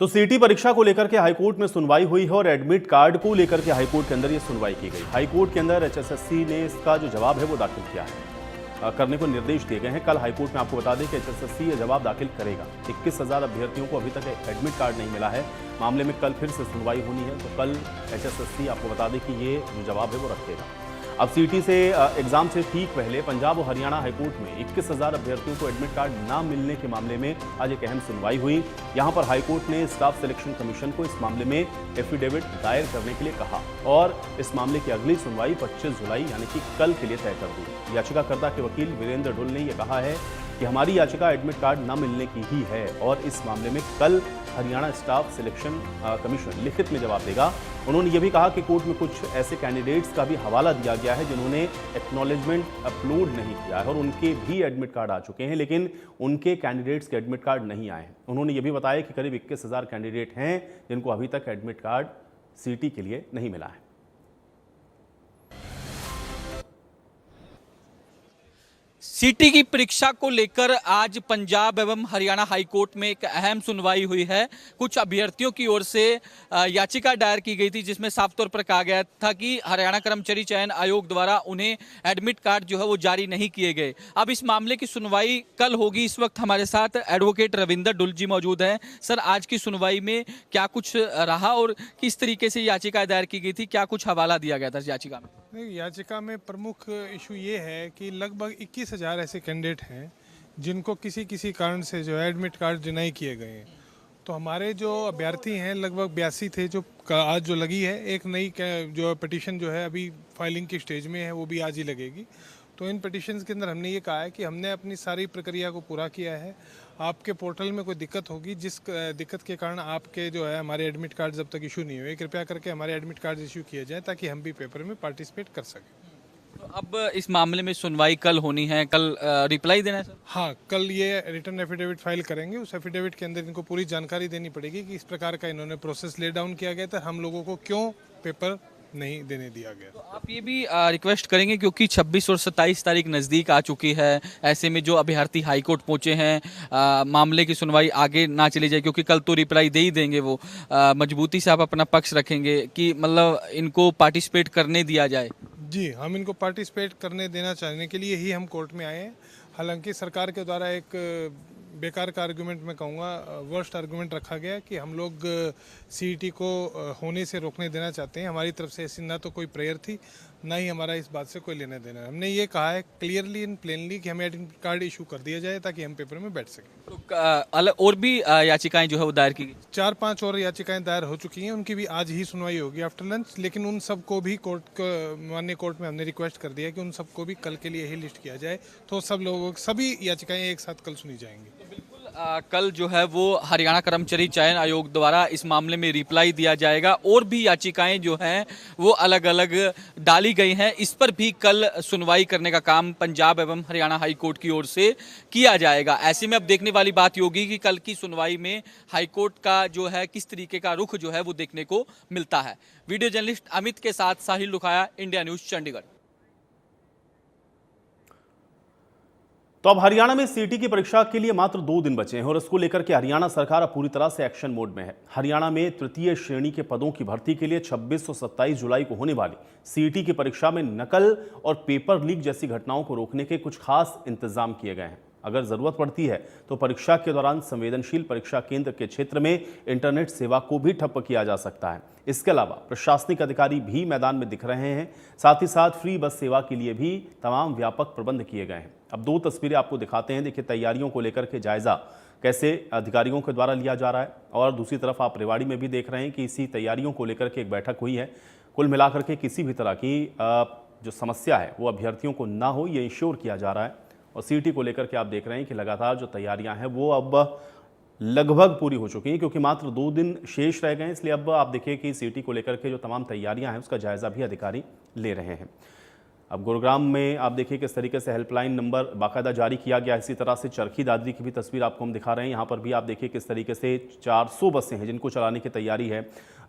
तो सीटी परीक्षा को लेकर के हाईकोर्ट में सुनवाई हुई है और एडमिट कार्ड को लेकर के हाईकोर्ट के अंदर ये सुनवाई की गई। हाईकोर्ट के अंदर एचएसएससी ने इसका जो जवाब है वो दाखिल किया है, करने को निर्देश दिए गए हैं। कल हाईकोर्ट में आपको बता दें कि एचएसएससी ये जवाब दाखिल करेगा। 21,000 अभ्यर्थियों को अभी तक एडमिट कार्ड नहीं मिला है। मामले में कल फिर से सुनवाई होनी है, तो कल एचएसएससी आपको बता दें कि ये जो जवाब है वो रखेगा। अब सीटी से एग्जाम से ठीक पहले पंजाब और हरियाणा हाईकोर्ट में 21,000 अभ्यर्थियों को एडमिट कार्ड ना मिलने के मामले में आज एक अहम सुनवाई हुई। यहां पर हाईकोर्ट ने स्टाफ सिलेक्शन कमीशन को इस मामले में एफिडेविट दायर करने के लिए कहा और इस मामले की अगली सुनवाई 25 जुलाई यानी कि कल के लिए तय कर दी। याचिकाकर्ता के वकील वीरेंद्र ढुल ने यह कहा है कि हमारी याचिका एडमिट कार्ड न मिलने की ही है और इस मामले में कल हरियाणा स्टाफ सिलेक्शन कमीशन लिखित में जवाब देगा। उन्होंने ये भी कहा कि कोर्ट में कुछ ऐसे कैंडिडेट्स का भी हवाला दिया गया है जिन्होंने एक्नॉलेजमेंट अपलोड नहीं किया है और उनके भी एडमिट कार्ड आ चुके हैं, लेकिन उनके कैंडिडेट्स के एडमिट कार्ड नहीं आए हैं। उन्होंने ये भी बताया कि करीब 21,000 कैंडिडेट हैं जिनको अभी तक एडमिट कार्ड सीटी के लिए नहीं मिला है। सीटी की परीक्षा को लेकर आज पंजाब एवं हरियाणा हाईकोर्ट में एक अहम सुनवाई हुई है। कुछ अभ्यर्थियों की ओर से याचिका दायर की गई थी जिसमें साफ तौर पर कहा गया था कि हरियाणा कर्मचारी चयन आयोग द्वारा उन्हें एडमिट कार्ड जो है वो जारी नहीं किए गए। अब इस मामले की सुनवाई कल होगी। इस वक्त हमारे साथ एडवोकेट रविंदर ढुल जी मौजूद हैं। सर, आज की सुनवाई में क्या कुछ रहा और किस तरीके से याचिका दायर की गई थी, क्या कुछ हवाला दिया गया था याचिका में? याचिका में प्रमुख इशू ये है कि लगभग 21,000 ऐसे कैंडिडेट हैं जिनको किसी कारण से जो है एडमिट कार्ड डिनाई किए गए हैं। तो हमारे जो अभ्यर्थी हैं लगभग 82 थे जो आज जो लगी है। एक नई जो पिटीशन जो है अभी फाइलिंग की स्टेज में है, वो भी आज ही लगेगी। तो इन पिटीशंस के अंदर हमने ये कहा है कि हमने अपनी सारी प्रक्रिया को पूरा किया है। आपके पोर्टल में कोई दिक्कत होगी, जिस दिक्कत के कारण आपके जो है हमारे एडमिट कार्ड जब तक इशू नहीं हुए, कृपया करके हमारे एडमिट कार्ड इशू किए जाएं ताकि हम भी पेपर में पार्टिसिपेट कर सकें। तो अब इस मामले में सुनवाई कल होनी है, कल रिप्लाई देना है सर? हाँ, कल ये रिटर्न एफिडेविट फाइल करेंगे। उस एफिडेविट के अंदर इनको पूरी जानकारी देनी पड़ेगी कि इस प्रकार का इन्होंने प्रोसेस ले डाउन किया गया था, हम लोगों को क्यों पेपर नहीं देने दिया गया। तो आप ये भी रिक्वेस्ट करेंगे क्योंकि 26 और 27 तारीख नज़दीक आ चुकी है, ऐसे में जो अभ्यर्थी हाईकोर्ट पहुंचे हैं मामले की सुनवाई आगे ना चली जाए, क्योंकि कल तो रिप्लाई दे ही देंगे वो, मजबूती से आप अपना पक्ष रखेंगे कि मतलब इनको पार्टिसिपेट करने दिया जाए? जी, हम इनको पार्टिसिपेट करने देना चाहने के लिए ही हम कोर्ट में आए हैं। हालांकि सरकार के द्वारा एक बेकार का आर्गुमेंट, मैं कहूँगा वर्स्ट आर्गुमेंट रखा गया कि हम लोग सीईटी को होने से रोकने देना चाहते हैं। हमारी तरफ से ऐसी ना तो कोई प्रेयर थी, ना ही हमारा इस बात से कोई लेना देना है। हमने ये कहा है क्लियरली एंड प्लेनली कि हमें एडमिट कार्ड इशू कर दिया जाए ताकि हम पेपर में बैठ सकें। तो अलग और भी याचिकाएं जो है वो दायर की गई? 4-5 और याचिकाएं दायर हो चुकी हैं, उनकी भी आज ही सुनवाई होगी आफ्टर लंच। लेकिन उन सबको भी माननीय कोर्ट में हमने रिक्वेस्ट कर दिया कि उन सबको भी कल के लिए ही लिस्ट किया जाए, तो सभी याचिकाएं एक साथ कल सुनी जाएंगी। कल जो है वो हरियाणा कर्मचारी चयन आयोग द्वारा इस मामले में रिप्लाई दिया जाएगा। और भी याचिकाएं जो हैं वो अलग अलग डाली गई हैं, इस पर भी कल सुनवाई करने का काम पंजाब एवं हरियाणा हाई कोर्ट की ओर से किया जाएगा। ऐसे में अब देखने वाली बात होगी कि कल की सुनवाई में हाई कोर्ट का जो है किस तरीके का रुख जो है वो देखने को मिलता है। वीडियो जर्नलिस्ट अमित के साथ साहिल लुखाया, इंडिया न्यूज, चंडीगढ़। तो अब हरियाणा में सीटी की परीक्षा के लिए मात्र 2 दिन बचे हैं और इसको लेकर के हरियाणा सरकार अब पूरी तरह से एक्शन मोड में है। हरियाणा में तृतीय श्रेणी के पदों की भर्ती के लिए 26 और 27 जुलाई को होने वाली सीटी की परीक्षा में नकल और पेपर लीक जैसी घटनाओं को रोकने के कुछ खास इंतजाम किए गए हैं। अगर जरूरत पड़ती है तो परीक्षा के दौरान संवेदनशील परीक्षा केंद्र के क्षेत्र में इंटरनेट सेवा को भी ठप्प किया जा सकता है। इसके अलावा प्रशासनिक अधिकारी भी मैदान में दिख रहे हैं। साथ ही साथ फ्री बस सेवा के लिए भी तमाम व्यापक प्रबंध किए गए हैं। अब 2 तस्वीरें आपको दिखाते हैं। देखिए तैयारियों को लेकर के जायजा कैसे अधिकारियों के द्वारा लिया जा रहा है और दूसरी तरफ आप रेवाड़ी में भी देख रहे हैं कि इसी तैयारियों को लेकर के एक बैठक हुई है। कुल मिलाकर के किसी भी तरह की जो समस्या है वो अभ्यर्थियों को ना हो, ये इंश्योर किया जा रहा है। और सीटी को लेकर के आप देख रहे हैं कि लगातार जो तैयारियां हैं वो अब लगभग पूरी हो चुकी हैं, क्योंकि मात्र 2 दिन शेष रह गए हैं। इसलिए अब आप देखिए कि सीटी को लेकर के जो तमाम तैयारियां हैं उसका जायजा भी अधिकारी ले रहे हैं। अब गुरुग्राम में आप देखिए किस तरीके से हेल्पलाइन नंबर बाकायदा जारी किया गया। इसी तरह से चरखी दादरी की भी तस्वीर आपको हम दिखा रहे हैं। यहाँ पर भी आप देखिए किस तरीके से 400 बसें हैं जिनको चलाने की तैयारी है।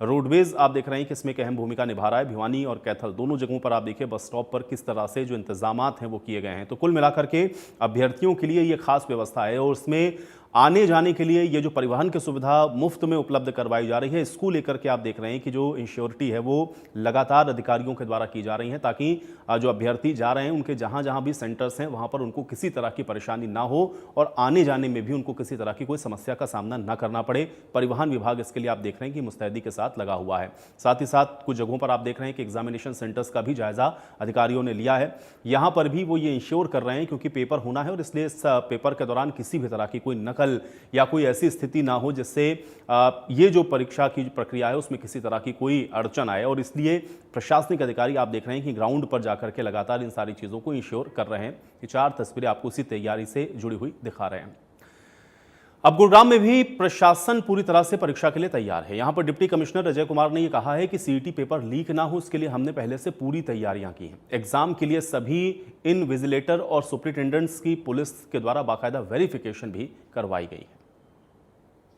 रोडवेज आप देख रहे हैं कि इसमें एक अहम भूमिका निभा रहा है। भिवानी और कैथल दोनों जगहों पर आप देखिए बस स्टॉप पर किस तरह से जो इंतजामात हैं वो किए गए हैं। तो कुल मिलाकर के अभ्यर्थियों के लिए ये खास व्यवस्था है और उसमें आने जाने के लिए ये जो परिवहन की सुविधा मुफ्त में उपलब्ध करवाई जा रही है, इसको लेकर के आप देख रहे हैं कि जो इंश्योरिटी है वो लगातार अधिकारियों के द्वारा की जा रही है, ताकि जो अभ्यर्थी जा रहे हैं उनके जहां जहां भी सेंटर्स हैं वहां पर उनको किसी तरह की परेशानी ना हो और आने जाने में भी उनको किसी तरह की कोई समस्या का सामना न करना पड़े। परिवहन विभाग इसके लिए आप देख रहे हैं कि मुस्तैदी के साथ लगा हुआ है। साथ ही साथ कुछ जगहों पर आप देख रहे हैं कि एग्जामिनेशन सेंटर्स का भी जायजा अधिकारियों ने लिया है। यहां पर भी वो ये इंश्योर कर रहे हैं, क्योंकि पेपर होना है और इसलिए इस पेपर के दौरान किसी भी तरह की कोई नकल या कोई ऐसी स्थिति ना हो जिससे ये जो परीक्षा की प्रक्रिया है उसमें किसी तरह की कोई अड़चन आए। और इसलिए प्रशासनिक अधिकारी आप देख रहे हैं कि ग्राउंड पर जाकर के लगातार इन सारी चीज़ों को इंश्योर कर रहे हैं। ये 4 तस्वीरें आपको उसी तैयारी से जुड़ी हुई दिखा रहे हैं। अब गुरुग्राम में भी प्रशासन पूरी तरह से परीक्षा के लिए तैयार है। यहां पर डिप्टी कमिश्नर अजय कुमार ने यह कहा है कि सीईटी पेपर लीक ना हो, इसके लिए हमने पहले से पूरी तैयारियां की हैं। एग्जाम के लिए सभी इनविजिलेटर और सुपरिटेंडेंट्स की पुलिस के द्वारा बाकायदा वेरिफिकेशन भी करवाई गई है।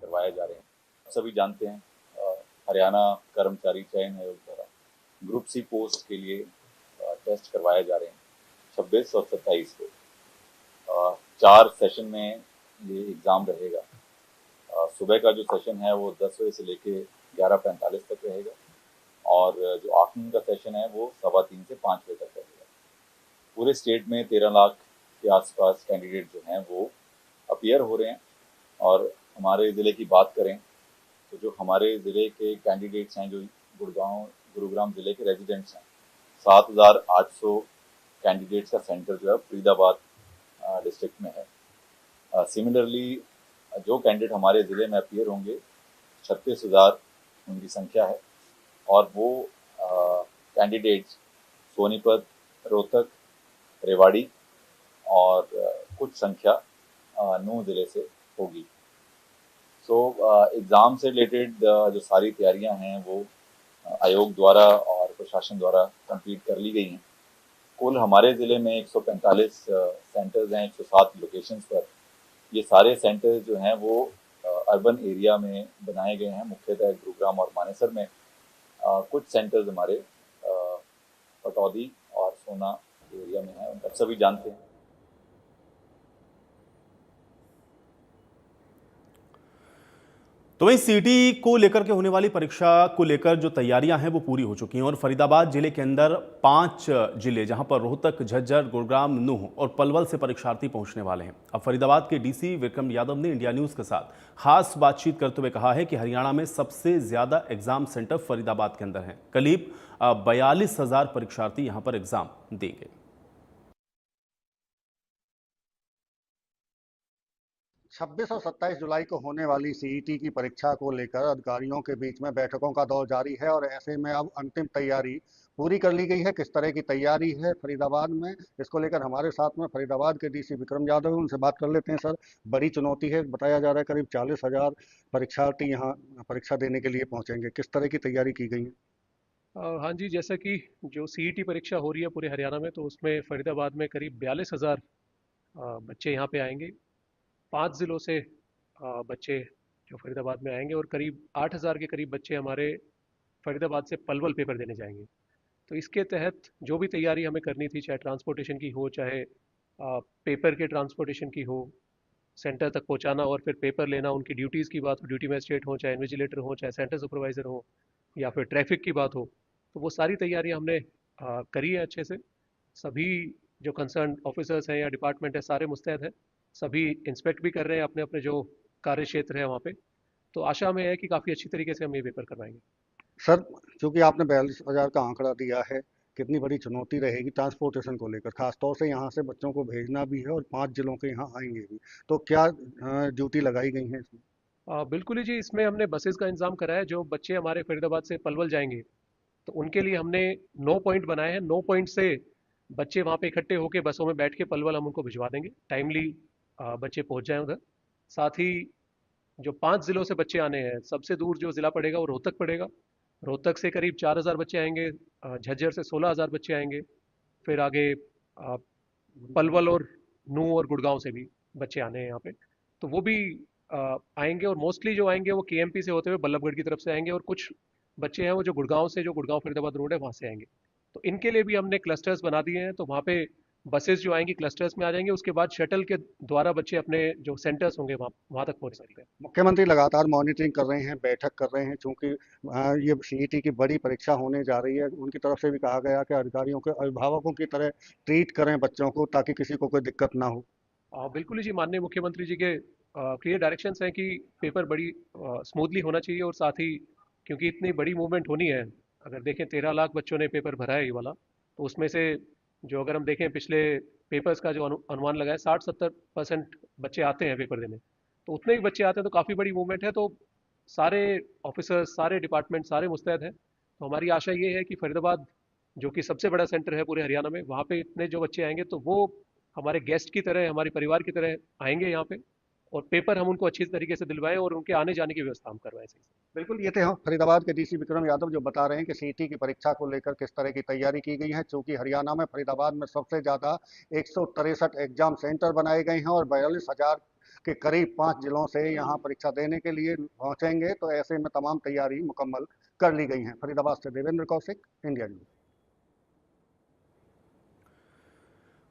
करवाए जा रहे हैं। सभी जानते हैं हरियाणा कर्मचारी चयन आयोग द्वारा ग्रुप सी पोस्ट के लिए टेस्ट करवाए जा रहे हैं 26 और 27 को। 4 सेशन में ये एग्ज़ाम रहेगा। सुबह का जो सेशन है वो 10 बजे से लेके 11:45 तक रहेगा और जो आफ्टरनून का सेशन है वो 3:15 से 5 बजे तक रहेगा। पूरे स्टेट में 13 लाख के आसपास कैंडिडेट जो हैं वो अपीयर हो रहे हैं। और हमारे ज़िले की बात करें तो जो हमारे ज़िले के कैंडिडेट्स हैं, जो गुरुग्राम ज़िले के रेजिडेंट्स हैं, 7,800 कैंडिडेट्स का सेंटर जो है फरीदाबाद डिस्ट्रिक्ट में है। सिमिलरली जो कैंडिडेट हमारे ज़िले में अपीयर होंगे 36,000 उनकी संख्या है और वो कैंडिडेट्स सोनीपत, रोहतक, रेवाड़ी और कुछ संख्या नूंह ज़िले से होगी। सो एग्ज़ाम से रिलेटेड जो सारी तैयारियां हैं वो आयोग द्वारा और प्रशासन द्वारा कंप्लीट कर ली गई हैं। कुल हमारे ज़िले में 145 सेंटर्स हैं 107 लोकेशंस पर। ये सारे सेंटर्स जो हैं वो अर्बन एरिया में बनाए गए हैं, मुख्यतः गुरुग्राम और मानेसर में। कुछ सेंटर्स हमारे पटौदी और सोना एरिया में हैं, उनका सभी जानते हैं। तो वहीं सीईटी को लेकर के होने वाली परीक्षा को लेकर जो तैयारियां हैं वो पूरी हो चुकी हैं और फरीदाबाद जिले के अंदर 5 जिले, जहां पर रोहतक, झज्जर, गुरुग्राम, नूंह और पलवल से परीक्षार्थी पहुंचने वाले हैं। अब फरीदाबाद के डीसी विक्रम यादव ने इंडिया न्यूज के साथ खास बातचीत करते हुए कहा है कि हरियाणा में सबसे ज्यादा एग्जाम सेंटर फरीदाबाद के अंदर हैं। करीब 42,000 परीक्षार्थी यहां पर एग्जाम देंगे। 26 और 27 जुलाई को होने वाली सीईटी की परीक्षा को लेकर अधिकारियों के बीच में बैठकों का दौर जारी है और ऐसे में अब अंतिम तैयारी पूरी कर ली गई है। किस तरह की तैयारी है फरीदाबाद में, इसको लेकर हमारे साथ में फरीदाबाद के डीसी विक्रम यादव हैं, उनसे बात कर लेते हैं। सर, बड़ी चुनौती है, बताया जा रहा है करीब 40,000 परीक्षार्थी यहाँ परीक्षा देने के लिए पहुँचेंगे। किस तरह की तैयारी की गई है? हाँ जी, जैसा कि जो सीईटी परीक्षा हो रही है पूरे हरियाणा में, तो उसमें फरीदाबाद में करीब 42,000 बच्चे यहाँ पे आएंगे। 5 ज़िलों से बच्चे जो फरीदाबाद में आएंगे और करीब 8,000 के करीब बच्चे हमारे फरीदाबाद से पलवल पेपर देने जाएंगे। तो इसके तहत जो भी तैयारी हमें करनी थी, चाहे ट्रांसपोर्टेशन की हो, चाहे पेपर के ट्रांसपोर्टेशन की हो, सेंटर तक पहुंचाना और फिर पेपर लेना, उनकी ड्यूटीज़ की बात हो, ड्यूटी मजिस्ट्रेट हो, चाहे इन्विजिलेटर हो, चाहे सेंटर सुपरवाइज़र हो, या फिर ट्रैफिक की बात हो, तो वो सारी तैयारियां हमने करी है अच्छे से। सभी जो कंसर्न ऑफिसर्स हैं या डिपार्टमेंट है सारे मुस्तैद हैं, सभी इंस्पेक्ट भी कर रहे हैं अपने अपने जो कार्य क्षेत्र है वहाँ पे। तो आशा में है कि काफ़ी अच्छी तरीके से हम ये पेपर करवाएंगे। सर, चूंकि आपने 42,000 का आंकड़ा दिया है, कितनी बड़ी चुनौती रहेगी ट्रांसपोर्टेशन को लेकर, खासतौर से यहाँ से बच्चों को भेजना भी है और 5 जिलों के यहाँ आएंगे भी, तो क्या ड्यूटी लगाई गई है इसमें? बिल्कुल ही जी, इसमें हमने बसेस का इंतजाम करा है। जो बच्चे हमारे फरीदाबाद से पलवल जाएंगे तो उनके लिए हमने 9 पॉइंट बनाए हैं। 9 पॉइंट से बच्चे वहाँ पे इकट्ठे होकर बसों में बैठ के पलवल हम उनको भिजवा देंगे, टाइमली बच्चे पहुँच जाएँ उधर। साथ ही जो 5 ज़िलों से बच्चे आने हैं, सबसे दूर जो ज़िला पड़ेगा वो रोहतक पड़ेगा। रोहतक से करीब 4,000 बच्चे आएंगे, झज्जर से 16,000 बच्चे आएंगे, फिर आगे पलवल और नूंह और गुड़गांव से भी बच्चे आने हैं यहाँ पे, तो वो भी आएंगे। और मोस्टली जो आएंगे वो केएमपी से होते हुए बल्लभगढ़ की तरफ से आएंगे और कुछ बच्चे हैं वो जो गुड़गांव से, जो गुड़गांव फरीदाबाद रोड है, वहाँ से आएंगे। तो इनके लिए भी हमने क्लस्टर्स बना दिए हैं, तो वहाँ पे बसेस जो आएंगी क्लस्टर्स में आ जाएंगे, उसके बाद शटल के द्वारा बच्चे अपने जो सेंटर्स होंगे वहाँ तक पहुँच सकते हैं। मुख्यमंत्री लगातार मॉनिटरिंग कर रहे हैं, बैठक कर रहे हैं, चूंकि ये सीईटी की बड़ी परीक्षा होने जा रही है। उनकी तरफ से भी कहा गया कि अधिकारियों के अभिभावकों की तरह ट्रीट करें बच्चों को, ताकि किसी को कोई दिक्कत ना हो। बिल्कुल ही जी, माननीय मुख्यमंत्री जी के क्लियर डायरेक्शंस हैं कि पेपर बड़ी स्मूथली होना चाहिए, और साथ ही क्योंकि इतनी बड़ी मूवमेंट होनी है, अगर देखें 13 लाख बच्चों ने पेपर भरा है ये वाला, तो उसमें से जो अगर हम देखें पिछले पेपर्स का जो अनुमान लगाए 60-70% बच्चे आते हैं पेपर देने, तो उतने ही बच्चे आते हैं तो काफ़ी बड़ी मूवमेंट है। तो सारे ऑफिसर्स, सारे डिपार्टमेंट, सारे मुस्तैद हैं। तो हमारी आशा ये है कि फरीदाबाद जो कि सबसे बड़ा सेंटर है पूरे हरियाणा में, वहाँ पे इतने जो बच्चे आएंगे तो वो हमारे गेस्ट की तरह, हमारे परिवार की तरह आएंगे यहाँ पे, और पेपर हम उनको अच्छी तरीके से दिलवाएं और उनके आने जाने की व्यवस्था हम करवाएं सही से। बिल्कुल, ये थे हम फरीदाबाद के डीसी विक्रम यादव, जो बता रहे हैं कि सीईटी की परीक्षा को लेकर किस तरह की तैयारी की गई है। चूंकि हरियाणा में फरीदाबाद में सबसे ज़्यादा 163 एग्जाम सेंटर बनाए गए हैं और 42,000 के करीब 5 जिलों से यहाँ परीक्षा देने के लिए पहुँचेंगे, तो ऐसे में तमाम तैयारी मुकम्मल कर ली गई हैं। फरीदाबाद से देवेंद्र कौशिक, इंडिया न्यूज़।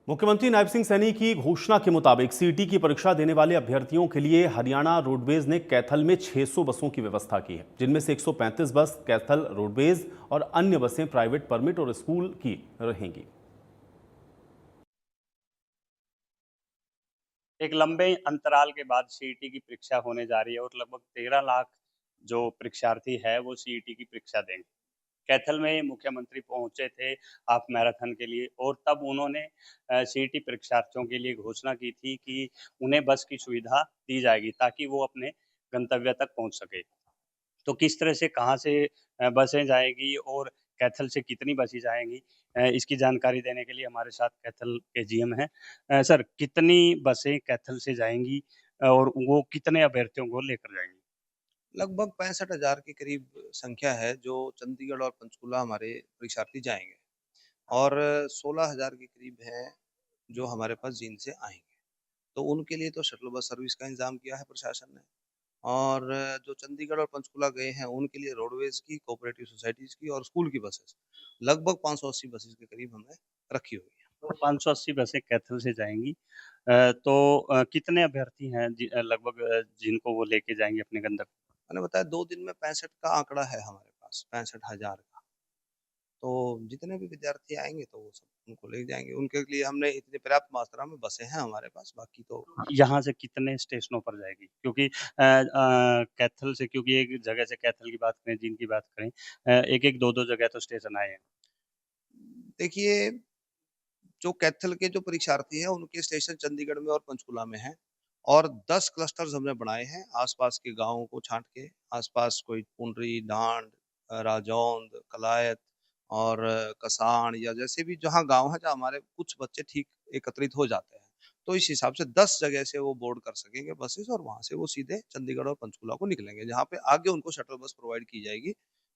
मुख्यमंत्री नायब सिंह सैनी की घोषणा के मुताबिक सीईटी की परीक्षा देने वाले अभ्यर्थियों के लिए हरियाणा रोडवेज ने कैथल में 600 बसों की व्यवस्था की है, जिनमें से 135 बस कैथल रोडवेज और अन्य बसें प्राइवेट परमिट और स्कूल की रहेंगी। एक लंबे अंतराल के बाद सीईटी की परीक्षा होने जा रही है और लगभग 13 लाख जो परीक्षार्थी है वो सीईटी की परीक्षा देंगे। कैथल में मुख्यमंत्री पहुंचे थे हाफ मैराथन के लिए, और तब उन्होंने सीईटी परीक्षार्थियों के लिए घोषणा की थी कि उन्हें बस की सुविधा दी जाएगी ताकि वो अपने गंतव्य तक पहुंच सके। तो किस तरह से, कहाँ से बसें जाएगी और कैथल से कितनी बसें जाएंगी, इसकी जानकारी देने के लिए हमारे साथ कैथल के जीएम हैं। सर, कितनी बसें कैथल से जाएंगी और वो कितने अभ्यर्थियों को लेकर जाएंगी? लगभग 65,000 के करीब संख्या है जो चंडीगढ़ और पंचकुला हमारे परीक्षार्थी जाएंगे, और 16,000 के करीब हैं जो हमारे पास जींद से आएंगे। तो उनके लिए तो शटल बस सर्विस का इंतजाम किया है प्रशासन ने, और जो चंडीगढ़ और पंचकुला गए हैं उनके लिए रोडवेज की, कोऑपरेटिव सोसाइटीज की और स्कूल की बसेस लगभग 580 बसेस के करीब हमने रखी हुई है। तो 580 बसें कैथल से जाएंगी। तो कितने अभ्यर्थी हैं लगभग जिनको वो लेके जाएंगे अपने गंतव्य? मैंने बताया 2 दिन में 65 का आंकड़ा है हमारे पास, 65,000 का। तो जितने भी विद्यार्थी आएंगे तो वो सब उनको ले जाएंगे। उनके लिए हमने इतनी पर्याप्त मात्रा में बसें हैं हमारे पास, बाकी तो यहाँ से कितने स्टेशनों पर जाएगी? क्योंकि कैथल से, क्योंकि एक जगह से कैथल की बात करें, जिनकी बात करें, एक-एक 2-2 जगह तो स्टेशन आए हैं। देखिए, जो कैथल के जो परीक्षार्थी हैं उनके स्टेशन चंडीगढ़ में और पंचकुला में हैं, और 10 क्लस्टर्स हमने बनाए हैं आसपास के गाँवों को छाँट के। आसपास कोई पुंडरी, डांड, राजौंद, कलायत और कसाण, या जैसे भी जहाँ गाँव है जहाँ हमारे कुछ बच्चे ठीक एकत्रित हो जाते हैं। तो इस हिसाब से 10 जगह से वो बोर्ड कर सकेंगे बसेस, और वहाँ से वो सीधे चंडीगढ़ और पंचकुला को निकलेंगे, जहाँ पे आगे उनको शटल बस प्रोवाइड की जाएगी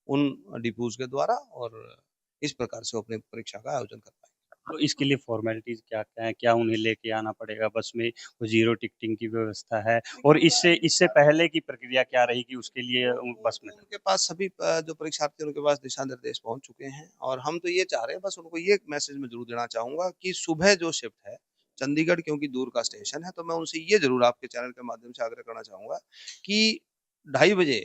उन डिपोज़ के द्वारा, और इस प्रकार से वो अपनी परीक्षा का आयोजन कर पाएँगे। तो इसके लिए फ़ॉर्मेलिटीज़ क्या-क्या हैं? क्या उन्हें लेके आना पड़ेगा बस में? कोई ज़ीरो टिकटिंग की व्यवस्था है? और इससे इससे पहले की प्रक्रिया क्या रहेगी उसके लिए बस में? उनके पास सभी जो परीक्षार्थी हैं उनके पास दिशा निर्देश पहुंच चुके हैं, और हम तो ये चाह रहे हैं, बस उनको ये मैसेज मैं जरूर देना चाहूंगा कि सुबह जो शिफ्ट है चंडीगढ़, क्योंकि दूर का स्टेशन है, तो मैं उनसे ये जरूर आपके चैनल के माध्यम से आग्रह करना चाहूंगा कि 2:30 बजे,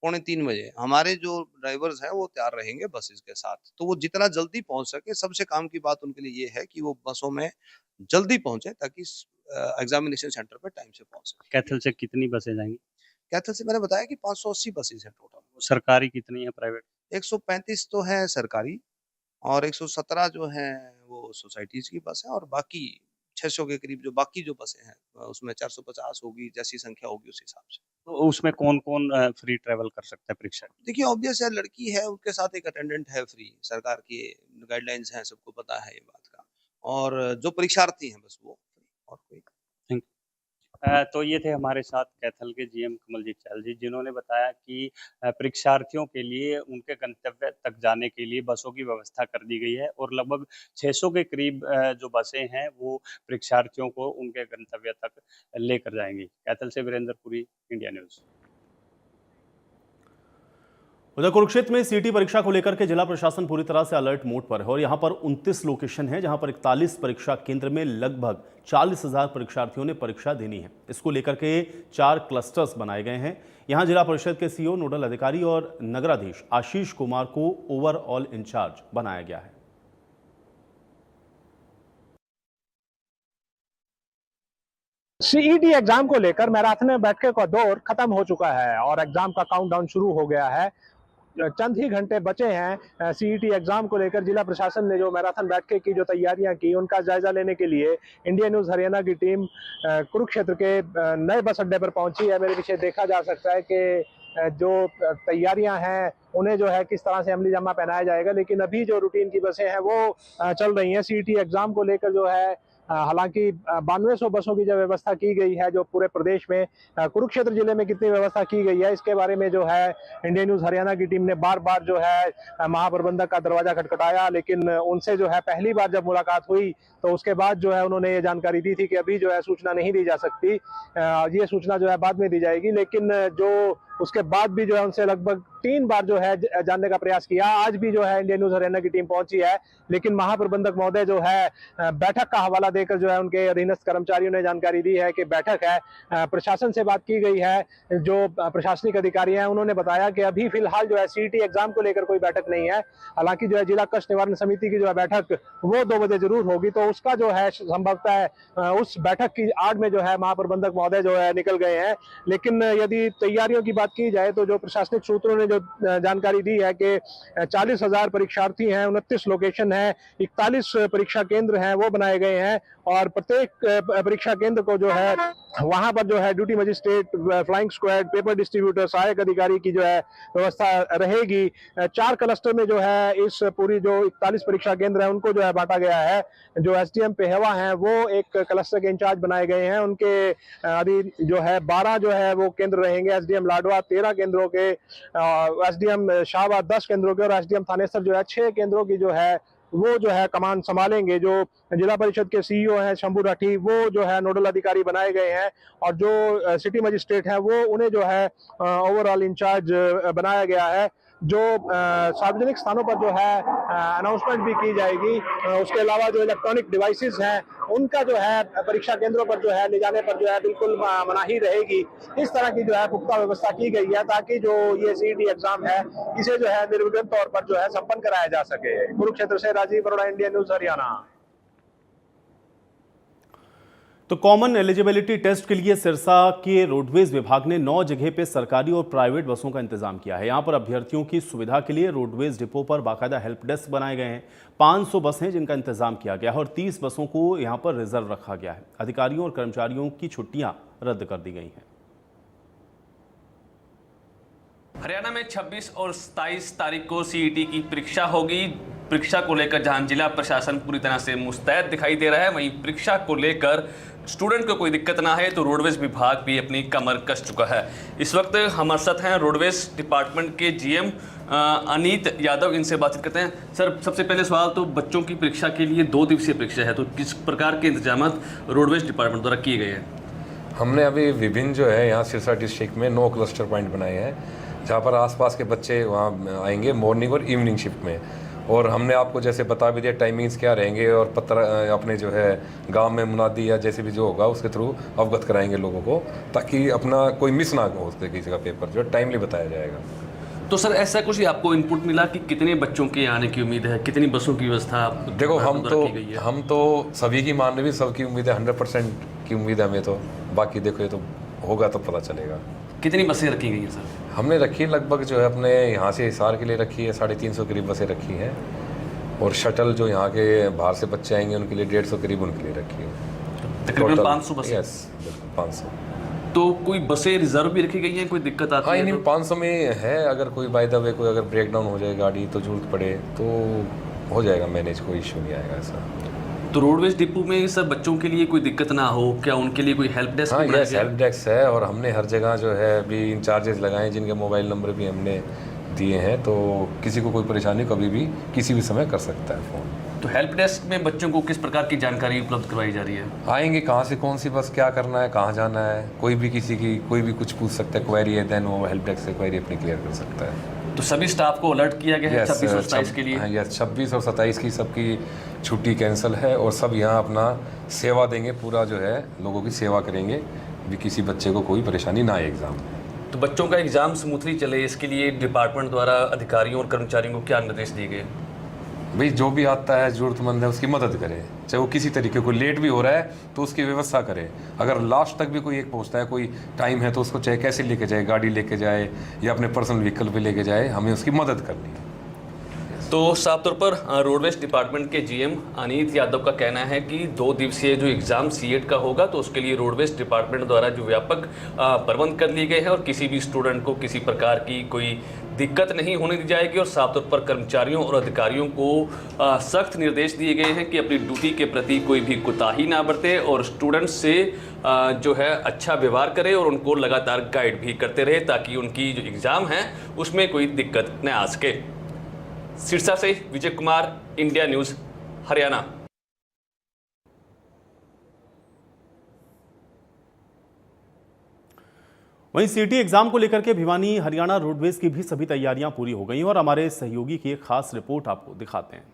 2:45 बजे हमारे जो ड्राइवर्स हैं वो तैयार रहेंगे बसेस के साथ। तो वो जितना जल्दी पहुंच सके, सबसे काम की बात उनके लिए ये है कि वो बसों में जल्दी पहुंचे, ताकि एग्जामिनेशन सेंटर पर टाइम से पहुंच सके। कैथल से कितनी बसें जाएँगी? कैथल से मैंने बताया कि 580 बसेस हैं टोटल। सरकारी कितनी है, प्राइवेट? 135 तो है सरकारी, और 117 जो हैं वो सोसाइटीज की बस है, और बाकी 600 के करीब जो बाकी जो बसें हैं उसमें 450 होगी, जैसी संख्या होगी उस हिसाब से। तो उसमें कौन-कौन फ्री ट्रैवल कर सकता है परीक्षा? देखिए, ऑब्वियस है, लड़की है उनके साथ एक अटेंडेंट है फ्री, सरकार की गाइडलाइंस हैं, सबको पता है ये बात का, और जो परीक्षार्थी हैं बस वो फ्री, और कोई। थैंक तो ये थे हमारे साथ कैथल के जीएम कमलजीत चहल जी, जिन्होंने बताया कि परीक्षार्थियों के लिए उनके गंतव्य तक जाने के लिए बसों की व्यवस्था कर दी गई है, और लगभग 600 के करीब जो बसें हैं वो परीक्षार्थियों को उनके गंतव्य तक लेकर जाएंगी। कैथल से वीरेंद्र पुरी, इंडिया न्यूज़। उधर कुरुक्षेत्र में सीटी परीक्षा को लेकर के जिला प्रशासन पूरी तरह से अलर्ट मोड पर है और यहां पर 29 लोकेशन है जहां पर 41 परीक्षा केंद्र में लगभग 40,000 परीक्षार्थियों ने परीक्षा देनी है। इसको लेकर के 4 क्लस्टर्स बनाए गए हैं। यहां जिला परिषद के सीईओ, नोडल अधिकारी और नगराधीश आशीष कुमार को ओवरऑल इंचार्ज बनाया गया है। सीईटी एग्जाम को लेकर मैराथन बैठक का दौर खत्म हो चुका है और एग्जाम का काउंटडाउन शुरू हो गया है। चंद ही घंटे बचे हैं सीईटी एग्जाम को लेकर। जिला प्रशासन ने जो मैराथन बैठक की जो तैयारियां की उनका जायजा लेने के लिए इंडिया न्यूज़ हरियाणा की टीम कुरुक्षेत्र के नए बस अड्डे पर पहुंची है। मेरे पीछे देखा जा सकता है कि जो तैयारियां हैं उन्हें जो है किस तरह से अमली जामा पहनाया जाएगा, लेकिन अभी जो रूटीन की बसें हैं वो चल रही हैं। सीईटी एग्जाम को लेकर जो है हालांकि 9200 बसों की जो व्यवस्था की गई है जो पूरे प्रदेश में, कुरुक्षेत्र जिले में कितनी व्यवस्था की गई है इसके बारे में जो है इंडिया न्यूज़ हरियाणा की टीम ने बार बार जो है महाप्रबंधक का दरवाजा खटखटाया, लेकिन उनसे जो है पहली बार जब मुलाकात हुई तो उसके बाद जो है उन्होंने ये जानकारी दी थी कि अभी जो है सूचना नहीं दी जा सकती, ये सूचना जो है बाद में दी जाएगी। लेकिन जो उसके बाद भी जो है उनसे लगभग 3 बार जो है जानने का प्रयास किया। आज भी जो है इंडिया न्यूज़ हरियाणा की टीम पहुंची है, लेकिन महाप्रबंधक महोदय जो है बैठक का हवाला देकर जो है उनके अधीनस्थ कर्मचारियों ने जानकारी दी है कि बैठक है। प्रशासन से बात की गई है, जो प्रशासनिक अधिकारी हैं उन्होंने बताया कि अभी फिलहाल जो है सीईटी एग्जाम को लेकर कोई बैठक नहीं है। हालांकि जो है जिला कष्ट निवारण समिति की जो है बैठक वो 2 बजे जरूर होगी, तो उसका जो है संभवतः उस बैठक की आड़ में जो है महाप्रबंधक महोदय जो है निकल गए हैं। लेकिन यदि तैयारियों की बात की जाए तो जो प्रशासनिक सूत्रों ने जो जानकारी दी है कि 40,000 परीक्षार्थी हैं, 29 लोकेशन है, 41 परीक्षा केंद्र हैं वो बनाए गए हैं और प्रत्येक परीक्षा केंद्र को जो है वहां पर जो है duty magistrate, flying squad, paper distributor, सहायक अधिकारी की जो है व्यवस्था रहेगी। 4 क्लस्टर में जो है इस पूरी जो 41 परीक्षा केंद्र है उनको जो है बांटा गया है। जो एसडीएम पेहवा हैं वो एक क्लस्टर के इंचार्ज बनाए गए हैं, उनके अधीन जो है 12 जो है वो केंद्र रहेंगे। एसडीएम लाडवा 13 केंद्रों के, एसडीएम शाहबाद 10 केंद्रों के और एसडीएम थानेसर जो है 6 केंद्रों की जो है वो जो है कमान संभालेंगे। जो जिला परिषद के सीईओ हैं शंभू राठी वो जो है नोडल अधिकारी बनाए गए हैं और जो सिटी मजिस्ट्रेट हैं वो उन्हें जो है ओवरऑल इंचार्ज बनाया गया है। जो सार्वजनिक स्थानों पर जो है अनाउंसमेंट भी की जाएगी। उसके अलावा जो इलेक्ट्रॉनिक डिवाइसेस हैं उनका जो है परीक्षा केंद्रों पर जो है ले जाने पर जो है बिल्कुल मनाही रहेगी। इस तरह की जो है पुख्ता व्यवस्था की गई है ताकि जो ये सीईटी एग्जाम है इसे जो है निर्विघ्न तौर पर जो है संपन्न कराया जा सके। कुरुक्षेत्र से राजीव अरोड़ा, इंडिया न्यूज़ हरियाणा। तो कॉमन एलिजिबिलिटी टेस्ट के लिए सिरसा के रोडवेज विभाग ने 9 जगह पे सरकारी और प्राइवेट बसों का इंतजाम किया है। यहां पर अभ्यर्थियों की सुविधा के लिए रोडवेज डिपो पर बाकायदा हेल्प डेस्क बनाए गए हैं। 500 बसें जिनका इंतजाम किया गया है और 30 बसों को यहां पर रिजर्व रखा गया है। अधिकारियों और कर्मचारियों की छुट्टियां रद्द कर दी गई हैं। हरियाणा में 26 और 27 तारीख को सीईटी की परीक्षा होगी। परीक्षा को लेकर जहां जिला प्रशासन पूरी तरह से मुस्तैद दिखाई दे रहा है, वहीं परीक्षा को लेकर स्टूडेंट को कोई दिक्कत ना है तो रोडवेज विभाग भी अपनी कमर कस चुका है। इस वक्त हमारे साथ हैं रोडवेज डिपार्टमेंट के जीएम अनीत यादव, इनसे बातचीत करते हैं। सर, सबसे पहले सवाल तो बच्चों की परीक्षा के लिए 2 दिवसीय परीक्षा है, तो किस प्रकार के इंतजाम रोडवेज डिपार्टमेंट द्वारा किए गए हैं? हमने अभी विभिन्न जो है यहाँ सिरसा डिस्ट्रिक्ट में 9 क्लस्टर पॉइंट बनाए हैं जहाँ पर आसपास के बच्चे वहाँ आएंगे मॉर्निंग और इवनिंग शिफ्ट में। और हमने आपको जैसे बता भी दिया टाइमिंग्स क्या रहेंगे और पत्र अपने जो है गांव में मुनादी या जैसे भी जो होगा उसके थ्रू अवगत कराएंगे लोगों को, ताकि अपना कोई मिस ना हो उसके किसी का पेपर जो टाइमली बताया जाएगा। तो सर, ऐसा कुछ आपको इनपुट मिला कि कितने बच्चों के आने की उम्मीद है, कितनी बसों की व्यवस्था? देखो, हम तो सभी की मान रहे भी, सबकी उम्मीद है, 100% की उम्मीद है हमें तो। बाकी देखो ये तो होगा तो पता चलेगा। कितनी बसें रखी गई हैं सर? हमने रखी लगभग जो है अपने यहाँ से हिसार के लिए रखी है 350 करीब बसें रखी हैं और शटल जो यहाँ के बाहर से बच्चे आएंगे उनके लिए 150 करीब उनके लिए रखी है। तकरीबन 500 बसें? यस, बिल्कुल 500। तो कोई बसें रिजर्व भी रखी गई हैं, कोई दिक्कत आती है? हाँ, 500 में है, अगर कोई बाय द वे कोई अगर ब्रेक डाउन हो जाए गाड़ी तो जरूरत पड़े तो हो जाएगा मैनेज, कोई इशू नहीं आएगा ऐसा। तो रोडवेज डिपो में सर बच्चों के लिए कोई दिक्कत ना हो, क्या उनके लिए कोई हेल्प डेस्क? हाँ, यस, हेल्प डेस्क है और हमने हर जगह जो है अभी इंचार्जेस लगाए हैं जिनके मोबाइल नंबर भी हमने दिए हैं, तो किसी को कोई परेशानी कभी भी किसी भी समय कर सकता है फ़ोन। तो हेल्प डेस्क में बच्चों को किस प्रकार की जानकारी उपलब्ध करवाई जा रही है? आएंगे कहाँ से, कौन सी बस, क्या करना है, कहाँ जाना है, कोई भी किसी की कोई भी कुछ पूछ सकता है, क्वेरी है, देन वो हेल्प डेस्क से क्वेरी अपनी क्लियर कर सकता है। तो सभी स्टाफ को अलर्ट किया गया है 26 और 27 के लिए? हाँ, यस, 26 और 27 की सबकी छुट्टी कैंसिल है और सब यहाँ अपना सेवा देंगे, पूरा जो है लोगों की सेवा करेंगे, भी किसी बच्चे को कोई परेशानी ना आए एग्ज़ाम में। तो बच्चों का एग्ज़ाम स्मूथली चले, इसके लिए डिपार्टमेंट द्वारा अधिकारियों और कर्मचारियों को क्या निर्देश दिए गए? भाई जो भी आता है ज़रूरतमंद है उसकी मदद करें, चाहे वो किसी तरीके को लेट भी हो रहा है तो उसकी व्यवस्था करें। अगर लास्ट तक भी कोई एक पहुंचता है, कोई टाइम है, तो उसको चाहे कैसे लेके जाए, गाड़ी लेके जाए या अपने पर्सनल व्हीकल पे लेके जाए, हमें उसकी मदद करनी है। तो साफ तौर पर रोडवेज डिपार्टमेंट के जीएम अनीत यादव का कहना है कि 2 दिवसीय जो एग्ज़ाम सीएट का होगा तो उसके लिए रोडवेज डिपार्टमेंट द्वारा जो व्यापक प्रबंध कर लिए गए हैं और किसी भी स्टूडेंट को किसी प्रकार की कोई दिक्कत नहीं होने दी जाएगी। और साफ तौर पर कर्मचारियों और अधिकारियों को सख्त निर्देश दिए गए हैं कि अपनी ड्यूटी के प्रति कोई भी कोताही ना बरते और स्टूडेंट्स से जो है अच्छा व्यवहार करे और उनको लगातार गाइड भी करते रहे ताकि उनकी जो एग्ज़ाम है उसमें कोई दिक्कत न आ सके। सिरसा से विजय कुमार, इंडिया न्यूज़, हरियाणा। वहीं सीटी एग्जाम को लेकर के भिवानी हरियाणा रोडवेज की भी सभी तैयारियां पूरी हो गई और हमारे सहयोगी की एक खास रिपोर्ट आपको दिखाते हैं।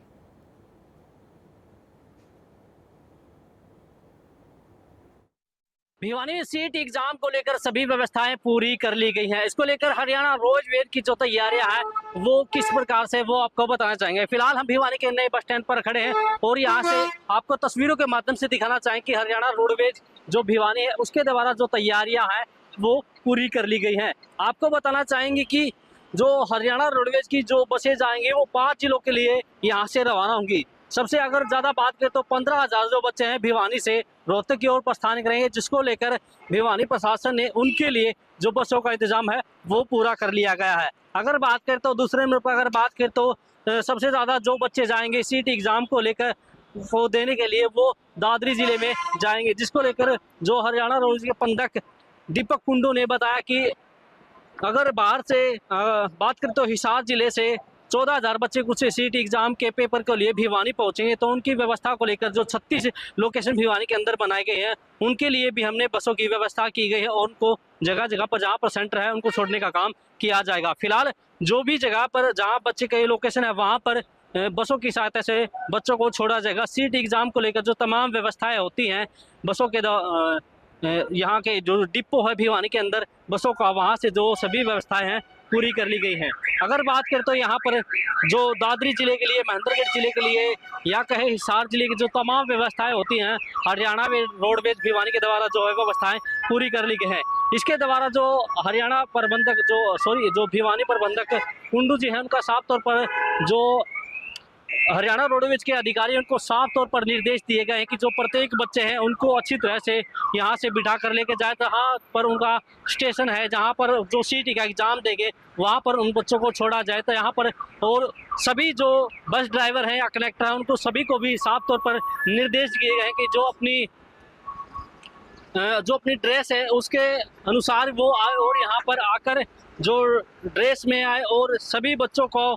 भिवानी में सीट एग्जाम को लेकर सभी व्यवस्थाएं पूरी कर ली गई हैं। इसको लेकर हरियाणा रोडवेज की जो तैयारियां हैं वो किस प्रकार से वो आपको बताना चाहेंगे। फिलहाल हम भिवानी के नए बस स्टैंड पर खड़े हैं और यहाँ से आपको तस्वीरों के माध्यम से दिखाना चाहेंगे कि हरियाणा रोडवेज जो भिवानी है उसके द्वारा जो तैयारियां हैं वो पूरी कर ली गई हैं। आपको बताना चाहेंगे कि जो हरियाणा रोडवेज की जो बसें जाएंगी वो 5 जिलों के लिए यहाँ से रवाना होंगी। सबसे अगर ज़्यादा बात करें तो 15,000 जो बच्चे हैं भिवानी से रोहतक की ओर प्रस्थान करेंगे, जिसको लेकर भिवानी प्रशासन ने उनके लिए जो बसों का इंतजाम है वो पूरा कर लिया गया है। अगर बात करें तो दूसरे नंबर पर अगर बात करें तो सबसे ज़्यादा जो बच्चे जाएंगे सीट एग्ज़ाम को लेकर वो देने के लिए वो दादरी ज़िले में जाएंगे, जिसको लेकर जो हरियाणा रोडवेज के प्रबंधक दीपक कुंडू ने बताया कि अगर बाहर से बात करें तो हिसार जिले से 14,000 बच्चे कुछ सीट एग्जाम के पेपर के लिए भिवानी पहुंचेंगे, तो उनकी व्यवस्था को लेकर जो 36 लोकेशन भिवानी के अंदर बनाए गए हैं उनके लिए भी हमने बसों की व्यवस्था की गई है और उनको जगह जगह पर जहाँ पर सेंटर है उनको छोड़ने का काम किया जाएगा। फिलहाल जो भी जगह पर जहाँ बच्चे के लोकेशन है वहाँ पर बसों की सहायता से बच्चों को छोड़ा जाएगा। सीट एग्जाम को लेकर जो तमाम व्यवस्थाएं होती हैं बसों के यहाँ के जो डिपो है भिवानी के अंदर बसों का, वहाँ से जो सभी व्यवस्थाएं हैं पूरी कर ली गई हैं। अगर बात करें तो यहाँ पर जो दादरी जिले के लिए, महेंद्रगढ़ जिले के लिए या कहे हिसार जिले की जो तमाम व्यवस्थाएं होती हैं हरियाणा में रोडवेज भिवानी के द्वारा जो है व्यवस्थाएं पूरी कर ली गई हैं। इसके द्वारा जो हरियाणा प्रबंधक जो भिवानी प्रबंधक कुंडू जी हैं उनका साफ तौर पर जो हरियाणा रोडवेज के अधिकारी उनको साफ तौर पर निर्देश दिए गए हैं कि जो प्रत्येक बच्चे हैं उनको अच्छी तरह से यहाँ से बिठा कर लेके जाए, जहाँ पर उनका स्टेशन है, जहाँ पर जो सीटी का एग्जाम देंगे वहाँ पर उन बच्चों को छोड़ा जाए। तो यहाँ पर और सभी जो बस ड्राइवर हैं या कनेक्टर हैं उनको सभी को भी साफ तौर पर निर्देश दिए गए हैं कि जो अपनी ड्रेस है उसके अनुसार वो आए और यहाँ पर आकर जो ड्रेस में आए और सभी बच्चों को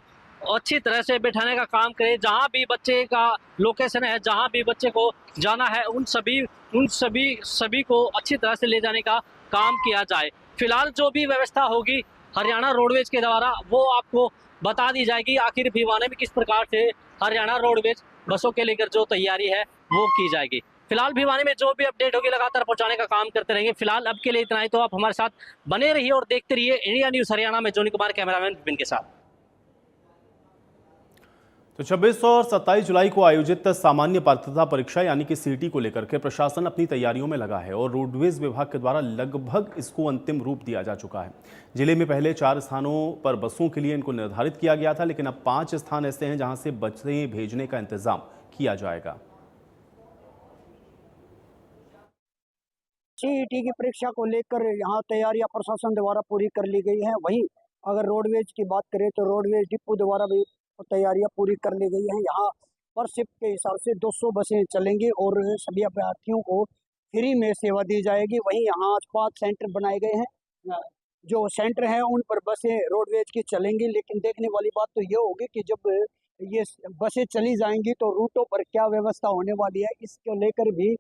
अच्छी तरह से बैठाने का काम करें। जहाँ भी बच्चे का लोकेशन है, जहाँ भी बच्चे को जाना है उन सभी को अच्छी तरह से ले जाने का काम किया जाए। फिलहाल जो भी व्यवस्था होगी हरियाणा रोडवेज के द्वारा वो आपको बता दी जाएगी। आखिर भिवानी में किस प्रकार से हरियाणा रोडवेज बसों के लेकर जो तैयारी है वो की जाएगी। फिलहाल भिवानी में जो भी अपडेट होगी लगातार पहुंचाने का काम करते रहेंगे। फिलहाल अब के लिए इतना ही, तो आप हमारे साथ बने रहिए और देखते रहिए इंडिया न्यूज़ हरियाणा में। जोनी कुमार, कैमरामैन विपिन के साथ। तो 26 और 27 जुलाई को आयोजित सामान्य पात्रता परीक्षा यानी कि सीटी को लेकर के प्रशासन अपनी तैयारियों में लगा है और रोडवेज विभाग के द्वारा लगभग इसको अंतिम रूप दिया जा चुका है। जिले में पहले 4 स्थानों पर बसों के लिए इनको निर्धारित किया गया था, लेकिन अब 5 स्थान ऐसे हैं जहां से बसें भेजने का इंतजाम किया जाएगा। सीईटी की परीक्षा को लेकर यहाँ तैयारियां प्रशासन द्वारा पूरी कर ली गई हैं। वहीं अगर रोडवेज की बात करें तो रोडवेज डिपो द्वारा भी तैयारियां पूरी कर ली गई हैं। यहाँ पर शिफ्ट के हिसाब से 200 बसें चलेंगी और सभी अभ्यर्थियों को फ्री में सेवा दी जाएगी। वहीं यहाँ 5 सेंटर बनाए गए हैं। जो सेंटर हैं उन पर बसें रोडवेज की चलेंगी, लेकिन देखने वाली बात तो ये होगी कि जब ये बसें चली जाएंगी तो रूटों पर क्या व्यवस्था होने वाली है, इसको लेकर भी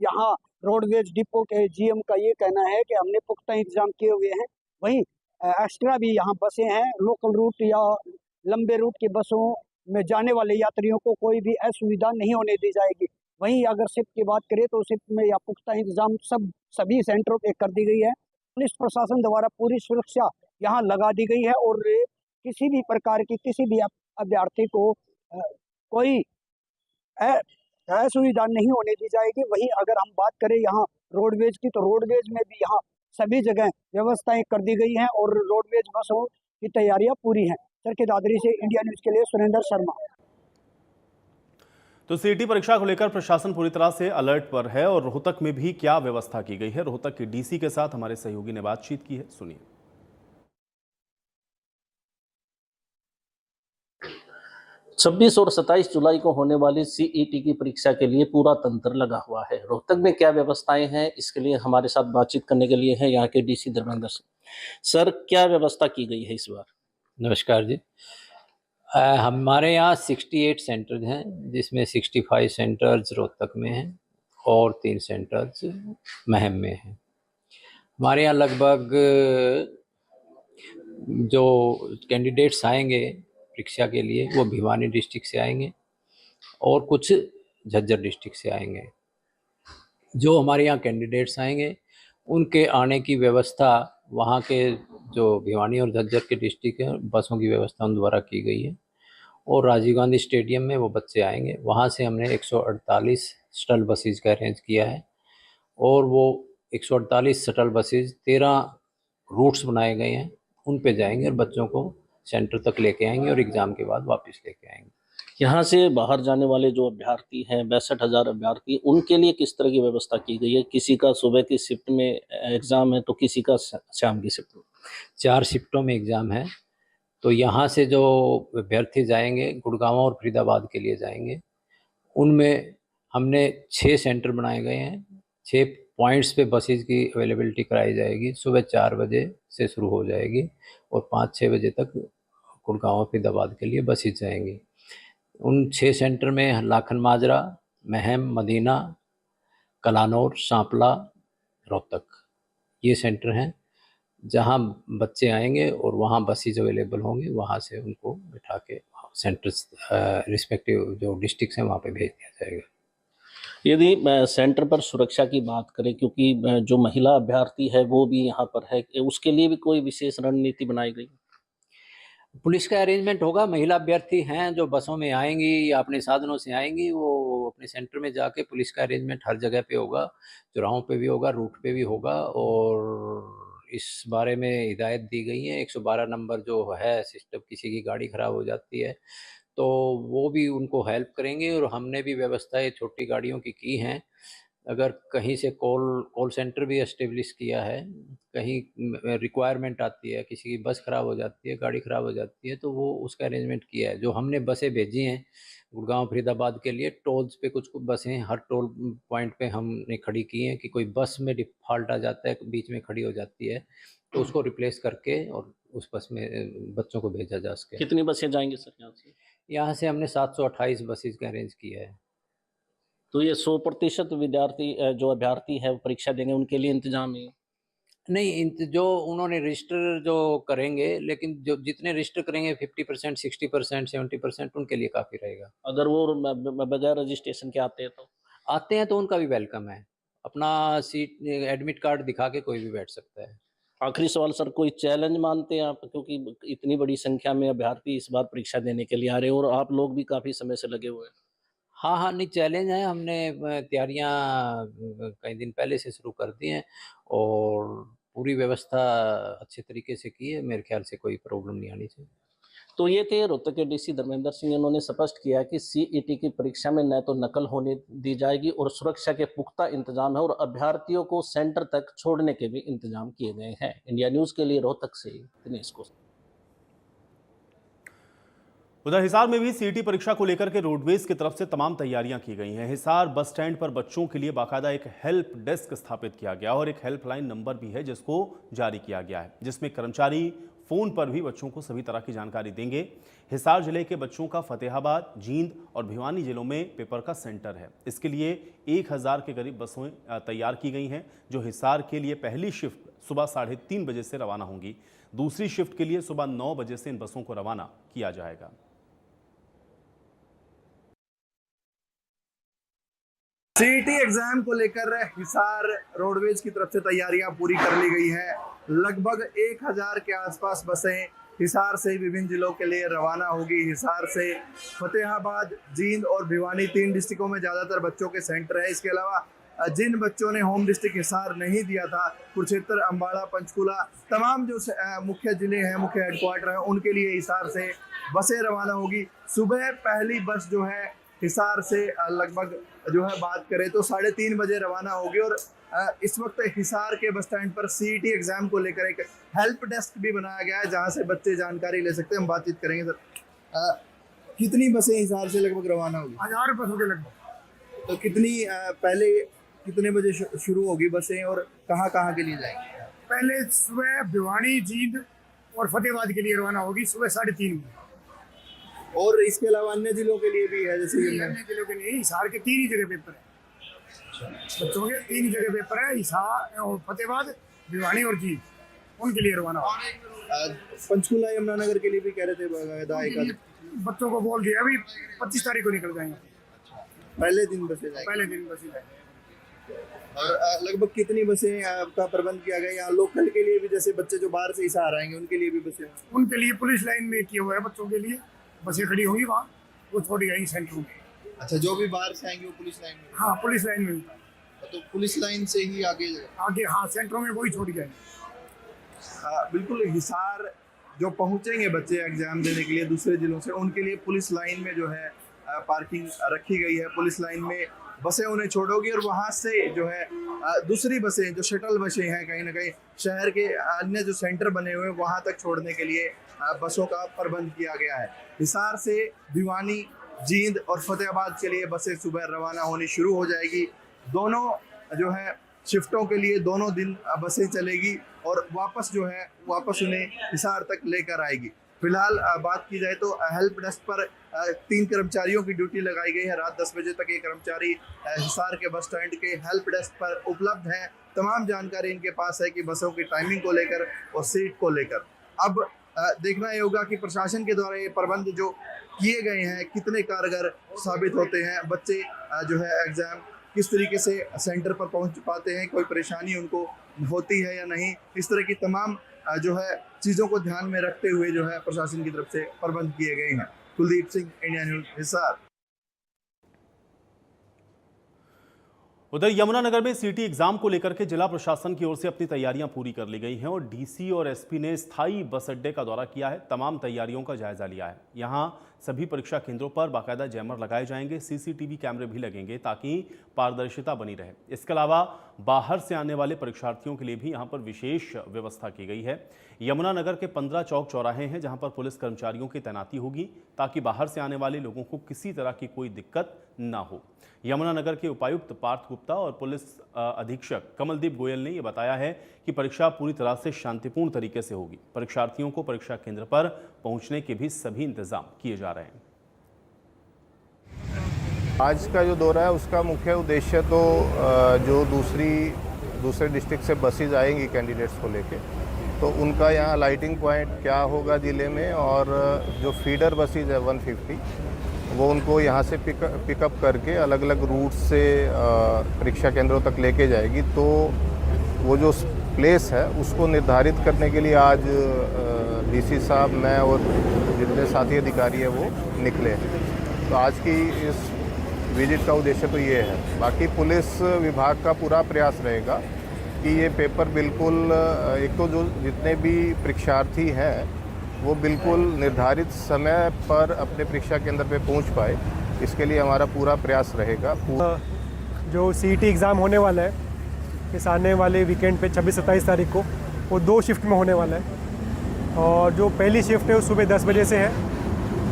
यहाँ रोडवेज डिपो के जीएम का ये कहना है कि हमने पुख्ता इंतजाम किए हुए हैं। वहीं एक्स्ट्रा भी यहाँ बसें हैं। लोकल रूट या लंबे रूट की बसों में जाने वाले यात्रियों को कोई भी असुविधा नहीं होने दी जाएगी। वहीं अगर शिफ्ट की बात करें तो शिफ्ट में या पुख्ता इंतजाम सभी सेंटरों पे कर दी गई है। पुलिस प्रशासन द्वारा पूरी सुरक्षा यहाँ लगा दी गई है और किसी भी प्रकार की किसी भी अभ्यर्थी को कोई असुविधा नहीं होने दी जाएगी। वहीं अगर हम बात करें यहाँ रोडवेज की, तो रोडवेज में भी यहाँ सभी जगह व्यवस्थाएं कर दी गई हैं और रोडवेज बसों की तैयारियां पूरी हैं। सर के दादरी से इंडिया न्यूज के लिए सुरेंद्र शर्मा। तो सीईटी परीक्षा को लेकर प्रशासन पूरी तरह से अलर्ट पर है और रोहतक में भी क्या व्यवस्था की गई है, रोहतक के डीसी के साथ हमारे सहयोगी ने बातचीत की है, सुनिए। 26 और 27 जुलाई को होने वाली सीईटी की परीक्षा के लिए पूरा तंत्र लगा हुआ है। रोहतक में क्या व्यवस्थाएं हैं, इसके लिए हमारे साथ बातचीत करने के लिए है यहाँ के डीसी धर्मेंद्र सिंह। सर, क्या व्यवस्था की गई है इस बार? नमस्कार जी। हमारे यहाँ 68 सेंटर्स हैं, जिसमें 65 सेंटर्स रोहतक में हैं और 3 सेंटर्स महम में हैं। हमारे यहाँ लगभग जो कैंडिडेट्स आएंगे परीक्षा के लिए वो भिवानी डिस्ट्रिक्ट से आएंगे और कुछ झज्जर डिस्ट्रिक्ट से आएंगे। जो हमारे यहाँ कैंडिडेट्स आएंगे उनके आने की व्यवस्था वहाँ के जो भिवानी और झज्जर के डिस्ट्रिक्ट हैं बसों की व्यवस्था उन द्वारा की गई है और राजीव गांधी स्टेडियम में वो बच्चे आएंगे। वहाँ से हमने 148 शटल बसेज का अरेंज किया है और वो 148 शटल बसेज 13 रूट्स बनाए गए हैं, उन पे जाएंगे और बच्चों को सेंटर तक लेके आएंगे और एग्ज़ाम के बाद वापस लेके आएंगे। यहाँ से बाहर जाने वाले जो अभ्यर्थी हैं 62,000 अभ्यर्थी, उनके लिए किस तरह की व्यवस्था की गई है? किसी का सुबह की शिफ्ट में एग्ज़ाम है तो किसी का शाम की शिफ्ट में। 4 शिफ्टों में एग्ज़ाम है। तो यहाँ से जो अभ्यर्थी जाएंगे गुड़गांव और फरीदाबाद के लिए जाएंगे, उनमें हमने 6 सेंटर बनाए गए हैं। 6 पॉइंट्स पे बसेज की अवेलेबिलिटी कराई जाएगी। सुबह 4 बजे से शुरू हो जाएगी और 5-6 बजे तक गुड़गांव और फरीदाबाद के लिए बसेज जाएंगी। उन 6 सेंटर में लाखन माजरा, महम, मदीना, कलानौर, सांपला, रोहतक, ये सेंटर हैं जहां बच्चे आएंगे और वहां बसेज अवेलेबल होंगे। वहां से उनको बिठा के सेंटर्स रिस्पेक्टिव जो डिस्ट्रिक्ट हैं वहां पे भेज दिया जाएगा। यदि सेंटर पर सुरक्षा की बात करें, क्योंकि जो महिला अभ्यर्थी है वो भी यहाँ पर है, उसके लिए भी कोई विशेष रणनीति बनाई गई? पुलिस का अरेंजमेंट होगा। महिला अभ्यर्थी हैं जो बसों में आएंगी या अपने साधनों से आएंगी, वो अपने सेंटर में जाके पुलिस का अरेंजमेंट हर जगह पे होगा, चौराहों पे भी होगा, रूट पे भी होगा। और इस बारे में हिदायत दी गई है। 112 नंबर जो है सिस्टम, किसी की गाड़ी ख़राब हो जाती है तो वो भी उनको हेल्प करेंगे। और हमने भी व्यवस्थाएं छोटी गाड़ियों की हैं। अगर कहीं से कॉल सेंटर भी एस्टेब्लिश किया है, कहीं रिक्वायरमेंट आती है, किसी की बस ख़राब हो जाती है, गाड़ी ख़राब हो जाती है, तो वो उसका अरेंजमेंट किया है। जो हमने बसें भेजी हैं गुड़गांव फरीदाबाद के लिए, टोल्स पे कुछ बसें हर टोल पॉइंट पे हमने खड़ी की हैं कि कोई बस में डिफ़ॉल्ट आ जाता है, बीच में खड़ी हो जाती है, तो उसको रिप्लेस करके और उस बस में बच्चों को भेजा जा सके। कितनी बसें जाएंगी सर यहाँ से? यहाँ से हमने 728 बसेज का अरेंज किया है। तो ये 100% विद्यार्थी जो अभ्यर्थी है वो परीक्षा देंगे, उनके लिए इंतजाम है? नहीं, जो उन्होंने रजिस्टर जो करेंगे, लेकिन जो जितने रजिस्टर करेंगे 50%, 60%, 70% उनके लिए काफ़ी रहेगा। अगर वो बगैर रजिस्ट्रेशन के आते हैं तो उनका भी वेलकम है। अपना सीट एडमिट कार्ड दिखा के कोई भी बैठ सकता है। आखिरी सवाल सर, कोई चैलेंज मानते हैं आप, क्योंकि इतनी बड़ी संख्या में अभ्यर्थी इस बार परीक्षा देने के लिए आ रहे हैं और आप लोग भी काफ़ी समय से लगे हुए हैं? हाँ, नहीं, चैलेंज है। हमने तैयारियां कई दिन पहले से शुरू कर दी हैं और पूरी व्यवस्था अच्छे तरीके से की है। मेरे ख्याल से कोई प्रॉब्लम नहीं आनी चाहिए। तो ये थे रोहतक के डीसी धर्मेंद्र सिंह। इन्होंने स्पष्ट किया कि सीईटी की परीक्षा में न तो नकल होने दी जाएगी और सुरक्षा के पुख्ता इंतजाम है और अभ्यर्थियों को सेंटर तक छोड़ने के भी इंतजाम किए गए हैं। इंडिया न्यूज़ के लिए रोहतक से दिनेश को। उधर हिसार में भी सीईटी परीक्षा को लेकर के रोडवेज की तरफ से तमाम तैयारियां की गई हैं। हिसार बस स्टैंड पर बच्चों के लिए बाकायदा एक हेल्प डेस्क स्थापित किया गया और एक हेल्पलाइन नंबर भी है जिसको जारी किया गया है, जिसमें कर्मचारी फ़ोन पर भी बच्चों को सभी तरह की जानकारी देंगे। हिसार जिले के बच्चों का फतेहाबाद, जींद और भिवानी जिलों में पेपर का सेंटर है। इसके लिए 1000 के करीब बसें तैयार की गई हैं, जो हिसार के लिए पहली शिफ्ट सुबह 3:30 बजे से रवाना होंगी। दूसरी शिफ्ट के लिए सुबह 9 बजे से इन बसों को रवाना किया जाएगा। सीईटी एग्जाम को लेकर हिसार रोडवेज की तरफ से तैयारियां पूरी कर ली गई हैं। लगभग 1000 के आसपास बसें हिसार से विभिन्न जिलों के लिए रवाना होगी। हिसार से फतेहाबाद, जींद और भिवानी 3 डिस्ट्रिक्टों में ज़्यादातर बच्चों के सेंटर है। इसके अलावा जिन बच्चों ने होम डिस्ट्रिक्ट हिसार नहीं दिया था, कुरुक्षेत्र, अम्बाड़ा, पंचकुला, तमाम जो मुख्य जिले हैं, मुख्य हेडक्वार्टर हैं, उनके लिए हिसार से बसें रवाना होगी। सुबह पहली बस जो है हिसार से लगभग जो है बात करें तो 3:30 बजे रवाना होगी। और इस वक्त हिसार के बस स्टैंड पर सीईटी एग्जाम को लेकर एक हेल्प डेस्क भी बनाया गया है, जहां से बच्चे जानकारी ले सकते हैं। हम बातचीत करेंगे। सर, कितनी बसें हिसार से लगभग रवाना होगी? 1000 बसों के लगभग। तो पहले कितने बजे शुरू होगी बसें और कहाँ के लिए जाएंगी? पहले सुबह भिवानी, जींद और फतेहाबाद के लिए रवाना होगी सुबह 3:30 बजे। और इसके अलावा अन्य जिलों के लिए भी है? जैसे अन्य जिलों के लिए हिसार के 3 ही जगह पेपर है। बच्चों के 3 जगह पेपर है, हिसार और फतेहाबाद, भिवानी और जींद, उनके लिए रवाना होगा। पंचकुला, यमुनानगर के लिए भी कह रहे थे, बच्चों को बोल दिया अभी 25 तारीख को निकल जाएंगे। पहले दिन बसें जाएंगे। पहले दिन बसें जाएंगे। और लगभग कितनी बसें का प्रबंध किया गया? यहाँ लोकल के लिए भी, जैसे बच्चे जो बाहर से हिसार आएंगे उनके लिए भी बसें? उनके लिए पुलिस लाइन में किया हुआ है, बच्चों के लिए बसें खड़ी होंगी वहाँ, वो छोड़ी जाएंगी सेंटर में। अच्छा, जो भी बाहर से आएंगे वो पुलिस लाइन में? हाँ, पुलिस लाइन में। तो पुलिस लाइन से ही आगे हाँ, सेंटरों में वही छोड़ी जाएंगी। बिल्कुल। हिसार जो पहुँचेंगे बच्चे एग्जाम देने के लिए दूसरे जिलों से, उनके लिए पुलिस लाइन में जो है पार्किंग रखी गई है। पुलिस लाइन में बसें उन्हें छोड़ोगी और वहाँ से जो है दूसरी बसें, जो शटल बसें हैं, कहीं ना कहीं शहर के अन्य जो सेंटर बने हुए हैं वहाँ तक छोड़ने के लिए बसों का प्रबंध किया गया है। हिसार से भिवानी, जींद और फतेहाबाद के लिए बसें सुबह रवाना होनी शुरू हो जाएगी। दोनों जो है शिफ्टों के लिए दोनों दिन बसें चलेगी और वापस उन्हें हिसार तक लेकर आएगी। फिलहाल बात की जाए तो हेल्प डेस्क पर 3 कर्मचारियों की ड्यूटी लगाई गई है। रात 10 बजे तक ये कर्मचारी हिसार के बस स्टैंड के हेल्प डेस्क पर उपलब्ध हैं। तमाम जानकारी इनके पास है कि बसों की टाइमिंग को लेकर और सीट को लेकर। अब देखना ये होगा कि प्रशासन के द्वारा ये प्रबंध जो किए गए हैं कितने कारगर साबित होते हैं। बच्चे जो है एग्जाम किस तरीके से सेंटर पर पहुंच पाते हैं, कोई परेशानी उनको होती है या नहीं, इस तरह की तमाम जो है चीज़ों को ध्यान में रखते हुए जो है प्रशासन की तरफ से प्रबंध किए गए हैं। Kuldeep Singh, India news, Hisar. उधर यमुनानगर में सीईटी एग्जाम को लेकर के जिला प्रशासन की ओर से अपनी तैयारियां पूरी कर ली गई हैं और डीसी और एसपी ने स्थायी बस अड्डे का दौरा किया है, तमाम तैयारियों का जायजा लिया है। यहां सभी परीक्षा केंद्रों पर बाकायदा जैमर लगाए जाएंगे, सीसीटीवी कैमरे भी लगेंगे ताकि पारदर्शिता बनी रहे। इसके अलावा बाहर से आने वाले परीक्षार्थियों के लिए भी यहां पर विशेष व्यवस्था की गई है। यमुनानगर के 15 चौक चौराहे हैं जहां पर पुलिस कर्मचारियों की तैनाती होगी ताकि बाहर से आने वाले लोगों को किसी तरह की कोई दिक्कत ना हो। यमुनानगर के उपायुक्त पार्थ गुप्ता और पुलिस अधीक्षक कमलदीप गोयल ने यह बताया है कि परीक्षा पूरी तरह से शांतिपूर्ण तरीके से होगी। परीक्षार्थियों को परीक्षा केंद्र पर पहुंचने के भी सभी इंतजाम किए जा रहे हैं। आज का जो दौरा है उसका मुख्य उद्देश्य तो जो दूसरे डिस्ट्रिक्ट से बसेज आएंगी कैंडिडेट्स को लेके, तो उनका यहाँ लाइटिंग पॉइंट क्या होगा ज़िले में, और जो फीडर बसेज है 150 वो उनको यहाँ से पिकअप करके अलग अलग रूट से परीक्षा केंद्रों तक लेके जाएगी। तो वो जो प्लेस है उसको निर्धारित करने के लिए आज डीसी साहब, मैं और जितने साथी अधिकारी है वो निकले हैं। तो आज की इस विजिट का उद्देश्य तो ये है। बाकी पुलिस विभाग का पूरा प्रयास रहेगा कि ये पेपर बिल्कुल, एक तो जो जितने भी परीक्षार्थी हैं वो बिल्कुल निर्धारित समय पर अपने परीक्षा केंद्र पे पहुंच पाए, इसके लिए हमारा पूरा प्रयास रहेगा। जो सीईटी एग्ज़ाम होने वाला है इस आने वाले वीकेंड पे 26-27 तारीख को, वो 2 शिफ्ट में होने वाला है। और जो पहली शिफ्ट है वो सुबह 10 बजे से है,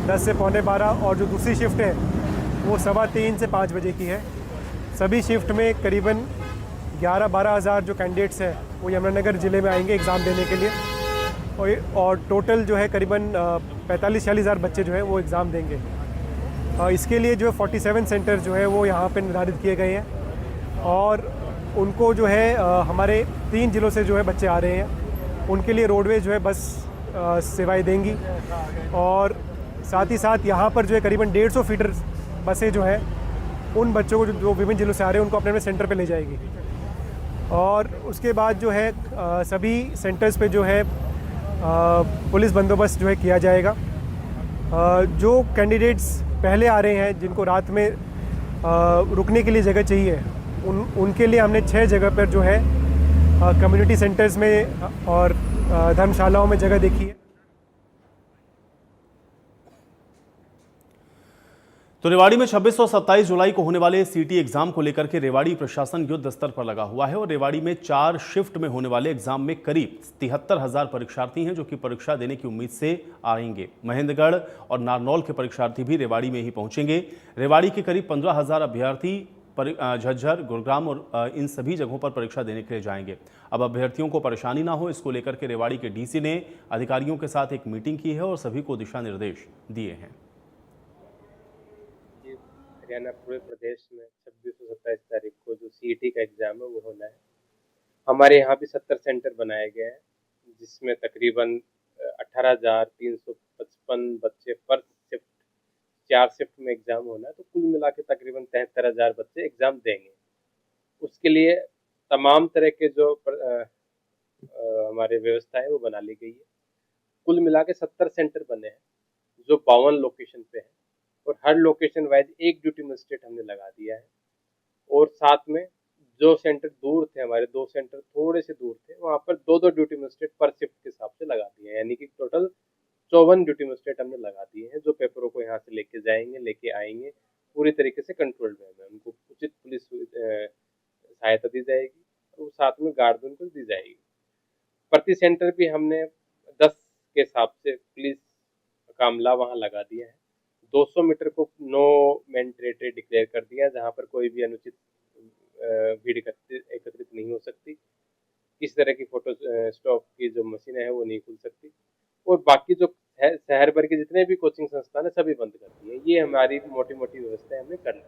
10 से 11:15, और जो दूसरी शिफ्ट है वो 3:15 से 5 बजे की है। सभी शिफ्ट में करीबन 11-12 हज़ार जो कैंडिडेट्स हैं वो यमुनानगर ज़िले में आएंगे एग्ज़ाम देने के लिए। और टोटल जो है करीबन 45-46 हज़ार बच्चे जो है वो एग्ज़ाम देंगे। इसके लिए जो 47 सेंटर जो है वो यहाँ पे निर्धारित किए गए हैं और उनको जो है हमारे 3 जिलों से जो है बच्चे आ रहे हैं, उनके लिए रोडवेज जो है बस सेवाएं देंगी और साथ ही साथ यहाँ पर जो है करीबन 150 फीटर बसें जो है उन बच्चों को जो विभिन्न जिलों से आ रहे हैं उनको अपने सेंटर पे ले जाएगी। और उसके बाद जो है सभी सेंटर्स पे जो है पुलिस बंदोबस्त जो है किया जाएगा। जो कैंडिडेट्स पहले आ रहे हैं जिनको रात में रुकने के लिए जगह चाहिए उनके लिए हमने 6 जगह पर जो है कम्युनिटी सेंटर्स में और धर्मशालाओं में जगह देखी है। तो रेवाड़ी में 26 और 27 जुलाई को होने वाले सीटी एग्जाम को लेकर के रेवाड़ी प्रशासन युद्ध स्तर पर लगा हुआ है और रेवाड़ी में 4 शिफ्ट में होने वाले एग्जाम में करीब 73,000 परीक्षार्थी हैं जो कि परीक्षा देने की उम्मीद से आएंगे। महेंद्रगढ़ और नारनौल के परीक्षार्थी भी रेवाड़ी में ही पहुंचेंगे। रेवाड़ी के करीब 15,000 अभ्यर्थी झज्जर, गुरुग्राम और इन सभी जगहों पर परीक्षा देने के लिए जाएंगे। अब अभ्यर्थियों को परेशानी ना हो, इसको लेकर के रेवाड़ी के डीसी ने अधिकारियों के साथ एक मीटिंग की है और सभी को दिशा निर्देश दिए हैं। हरियाणा पूरे प्रदेश में 26 और 27 तारीख को जो सीईटी का एग्ज़ाम है वो होना है। हमारे यहाँ भी 70 सेंटर बनाए गए हैं जिसमें तकरीबन 18,355 बच्चे पर शिफ्ट 4 शिफ्ट में एग्ज़ाम होना है, तो कुल मिला के तकरीबन 73,000 बच्चे एग्ज़ाम देंगे। उसके लिए तमाम तरह के जो हमारे व्यवस्था है वो बना ली गई है। कुल मिला के 70 सेंटर बने हैं जो 52 लोकेशन पे हैं और हर लोकेशन वाइज एक ड्यूटी मजिस्ट्रेट हमने लगा दिया है और साथ में जो सेंटर दूर थे, हमारे 2 सेंटर थोड़े से दूर थे, वहाँ पर 2-2 ड्यूटी मजिस्ट्रेट पर शिफ्ट के हिसाब से लगा दिए हैं, यानी कि टोटल 54 ड्यूटी मजिस्ट्रेट हमने लगा दिए हैं जो पेपरों को यहाँ से लेके जाएंगे, लेके आएंगे, पूरी तरीके से कंट्रोल्ड वे में उनको उचित पुलिस सहायता दी जाएगी और साथ में गार्ड भी उनको दी जाएगी। प्रति सेंटर भी हमने 10 के हिसाब से पुलिस का अमला वहाँ लगा दिया है। 200 मीटर को नो मैन टेरिटरी डिक्लेयर कर दिया, जहाँ पर कोई भी अनुचित भीड़ एकत्रित नहीं हो सकती। किसी तरह की फोटो स्टॉप की जो मशीनें हैं वो नहीं खुल सकती और बाकी जो शहर भर के जितने भी कोचिंग संस्थान है सभी बंद कर दिए। ये हमारी मोटी मोटी व्यवस्था हमने कर ली।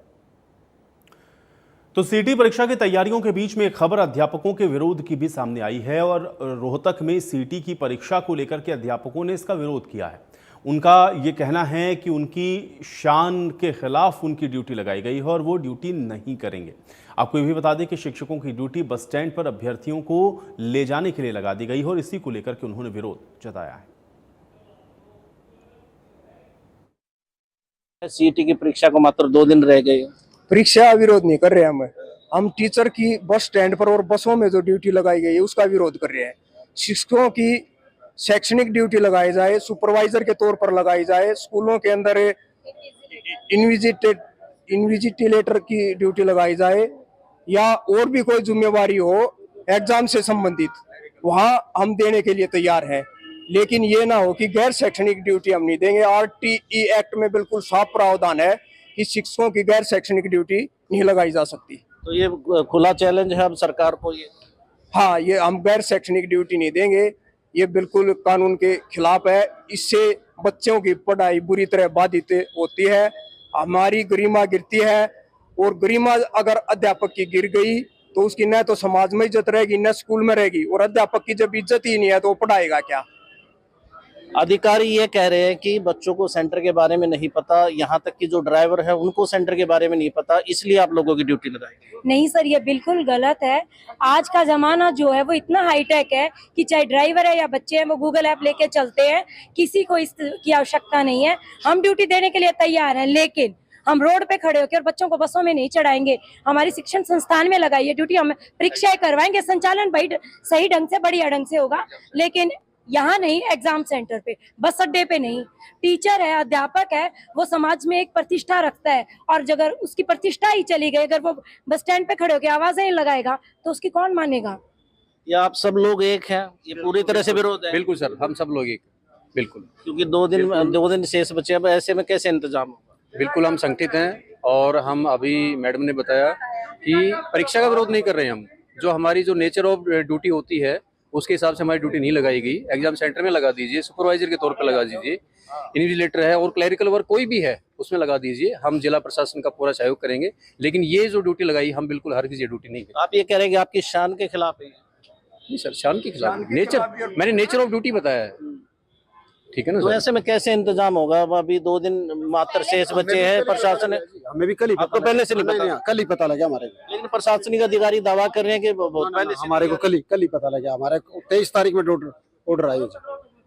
तो सीटी परीक्षा की तैयारियों के बीच में एक खबर अध्यापकों के विरोध की भी सामने आई है और रोहतक में सीटी की परीक्षा को लेकर के अध्यापकों ने इसका विरोध किया है। उनका ये कहना है कि उनकी शान के खिलाफ उनकी ड्यूटी लगाई गई है और वो ड्यूटी नहीं करेंगे। आपको ये भी बता दें कि शिक्षकों की ड्यूटी बस स्टैंड पर अभ्यर्थियों को ले जाने के लिए लगा दी गई है और इसी को लेकर के उन्होंने विरोध जताया है। सीईटी की परीक्षा को मात्र 2 दिन रह गए। परीक्षा विरोध नहीं कर रहे हम टीचर की बस स्टैंड पर और बसों में जो ड्यूटी लगाई गई है उसका विरोध कर रहे हैं। शिक्षकों की शैक्षणिक ड्यूटी लगाई जाए, सुपरवाइजर के तौर पर लगाई जाए, स्कूलों के अंदर इन्विजिलेटर की ड्यूटी लगाई जाए या और भी कोई जिम्मेवारी हो एग्जाम से संबंधित, वहां हम देने के लिए तैयार हैं। लेकिन ये ना हो कि गैर शैक्षणिक ड्यूटी हम नहीं देंगे। आरटीई एक्ट में बिल्कुल साफ प्रावधान है कि शिक्षकों की गैर शैक्षणिक ड्यूटी नहीं लगाई जा सकती। तो ये खुला चैलेंज है अब सरकार को। ये हाँ, ये हम गैर शैक्षणिक ड्यूटी नहीं देंगे, ये बिल्कुल कानून के खिलाफ है। इससे बच्चों की पढ़ाई बुरी तरह बाधित होती है, हमारी गरिमा गिरती है और गरिमा अगर अध्यापक की गिर गई तो उसकी न तो समाज में इज्जत रहेगी न स्कूल में रहेगी और अध्यापक की जब इज्जत ही नहीं है तो वो पढ़ाएगा क्या। अधिकारी ये कह रहे हैं कि बच्चों को सेंटर के बारे में नहीं पता, यहाँ तक कि जो ड्राइवर है उनको सेंटर के बारे में नहीं पता, इसलिए आप लोगों की ड्यूटी लगाई। नहीं सर, ये बिल्कुल गलत है। आज का जमाना जो है वो इतना हाईटेक है कि चाहे ड्राइवर है या बच्चे हैं वो गूगल ऐप लेके चलते हैं, किसी को इसकी आवश्यकता नहीं है। हम ड्यूटी देने के लिए तैयार हैं, लेकिन हम रोड पे खड़े होकर बच्चों को बसों में नहीं चढ़ाएंगे। हमारी शिक्षण संस्थान में लगाइए ड्यूटी, हम परीक्षाएं करवाएंगे, संचालन भाई सही ढंग से बढ़िया ढंग से होगा, लेकिन यहाँ नहीं, एग्जाम सेंटर पे, बस अड्डे पे नहीं। टीचर है, अध्यापक है, वो समाज में एक प्रतिष्ठा रखता है और अगर उसकी प्रतिष्ठा ही चली गई, अगर वो बस स्टैंड पे खड़े होकर आवाजें ही लगाएगा तो उसकी कौन मानेगा। या आप सब लोग एक हैं, ये पूरी तरह से विरोध है। बिल्कुल सर, हम सब लोग एक, बिल्कुल, क्योंकि 2 दिन शेष बचे, अब ऐसे में कैसे इंतजाम होगा। बिल्कुल हम संगठित हैं और हम अभी मैडम ने बताया कि परीक्षा का विरोध नहीं कर रहे हैं हम। जो हमारी जो नेचर ऑफ ड्यूटी होती है उसके हिसाब से हमारी ड्यूटी नहीं लगाई गई। एग्जाम सेंटर में लगा दीजिए, सुपरवाइजर के तौर पर लगा दीजिए, इन्विजिलेटर है और क्लैरिकल वर्क कोई भी है उसमें लगा दीजिए। हम जिला प्रशासन का पूरा सहयोग करेंगे, लेकिन ये जो ड्यूटी लगाई हम बिल्कुल हर किसी ड्यूटी नहीं करेंगे। आप ये कह रहे हैं कि आपकी शान के खिलाफ है? नहीं सर, शान के खिलाफ नेचर, मैंने नेचर ऑफ ड्यूटी बताया है, ठीक है ना। तो ऐसे में कैसे इंतजाम होगा? अब अभी 2 दिन मात्र शेष बचे हैं। प्रशासन हमें भी कल ही आपको पहले से नहीं पता? कल ही पता लगा हमारे को। लेकिन प्रशासनिक अधिकारी दावा कर रहे हैं कि बहुत पहले से हमारे को कल ही पता लगा। हमारे 23 तारीख में ऑर्डर आए।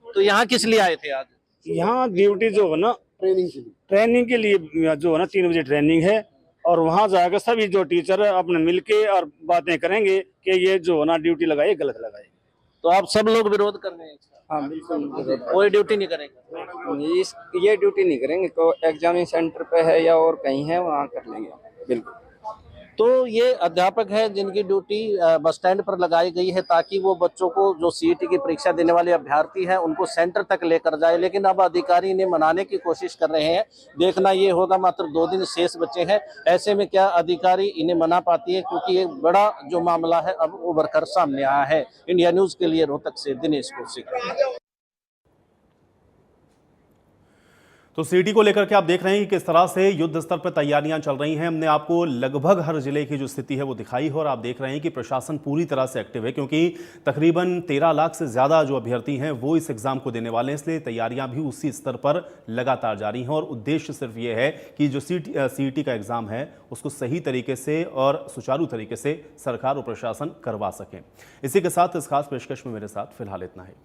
तो यहाँ किस लिए आए थे आज? यहाँ ड्यूटी जो है ना ट्रेनिंग के लिए जो है ना 3 बजे ट्रेनिंग है, और वहाँ जाकर सभी जो टीचर अपने मिलके और बातें करेंगे कि ये जो है ना ड्यूटी लगाई गलत लगाई। तो आप सब लोग विरोध कर रहे हैं? हाँ बिल्कुल, कोई ड्यूटी नहीं करेंगे? ये ड्यूटी नहीं करेंगे, तो एग्जामिनेशन सेंटर पे है या और कहीं है वहाँ कर लेंगे बिल्कुल। तो ये अध्यापक है जिनकी ड्यूटी बस स्टैंड पर लगाई गई है ताकि वो बच्चों को जो सीईटी की परीक्षा देने वाले अभ्यर्थी हैं उनको सेंटर तक लेकर जाए, लेकिन अब अधिकारी इन्हें मनाने की कोशिश कर रहे हैं। देखना ये होगा, मात्र 2 दिन शेष बचे हैं, ऐसे में क्या अधिकारी इन्हें मना पाती है, क्योंकि एक बड़ा जो मामला है अब उभर कर सामने आया है। इंडिया न्यूज के लिए रोहतक से दिनेश कौशिक। तो सीईटी को लेकर के आप देख रहे हैं कि किस तरह से युद्ध स्तर पर तैयारियां चल रही हैं। हमने आपको लगभग हर जिले की जो स्थिति है वो दिखाई है, और आप देख रहे हैं कि प्रशासन पूरी तरह से एक्टिव है, क्योंकि तकरीबन 13 लाख से ज़्यादा जो अभ्यर्थी हैं वो इस एग्ज़ाम को देने वाले हैं। इसलिए तैयारियां भी उसी स्तर पर लगातार जारी हैं, और उद्देश्य सिर्फ ये है कि जो सीईटी का एग्ज़ाम है उसको सही तरीके से और सुचारू तरीके से सरकार और प्रशासन करवा सकें। इसी के साथ इस खास पेशकश में मेरे साथ फिलहाल इतना है।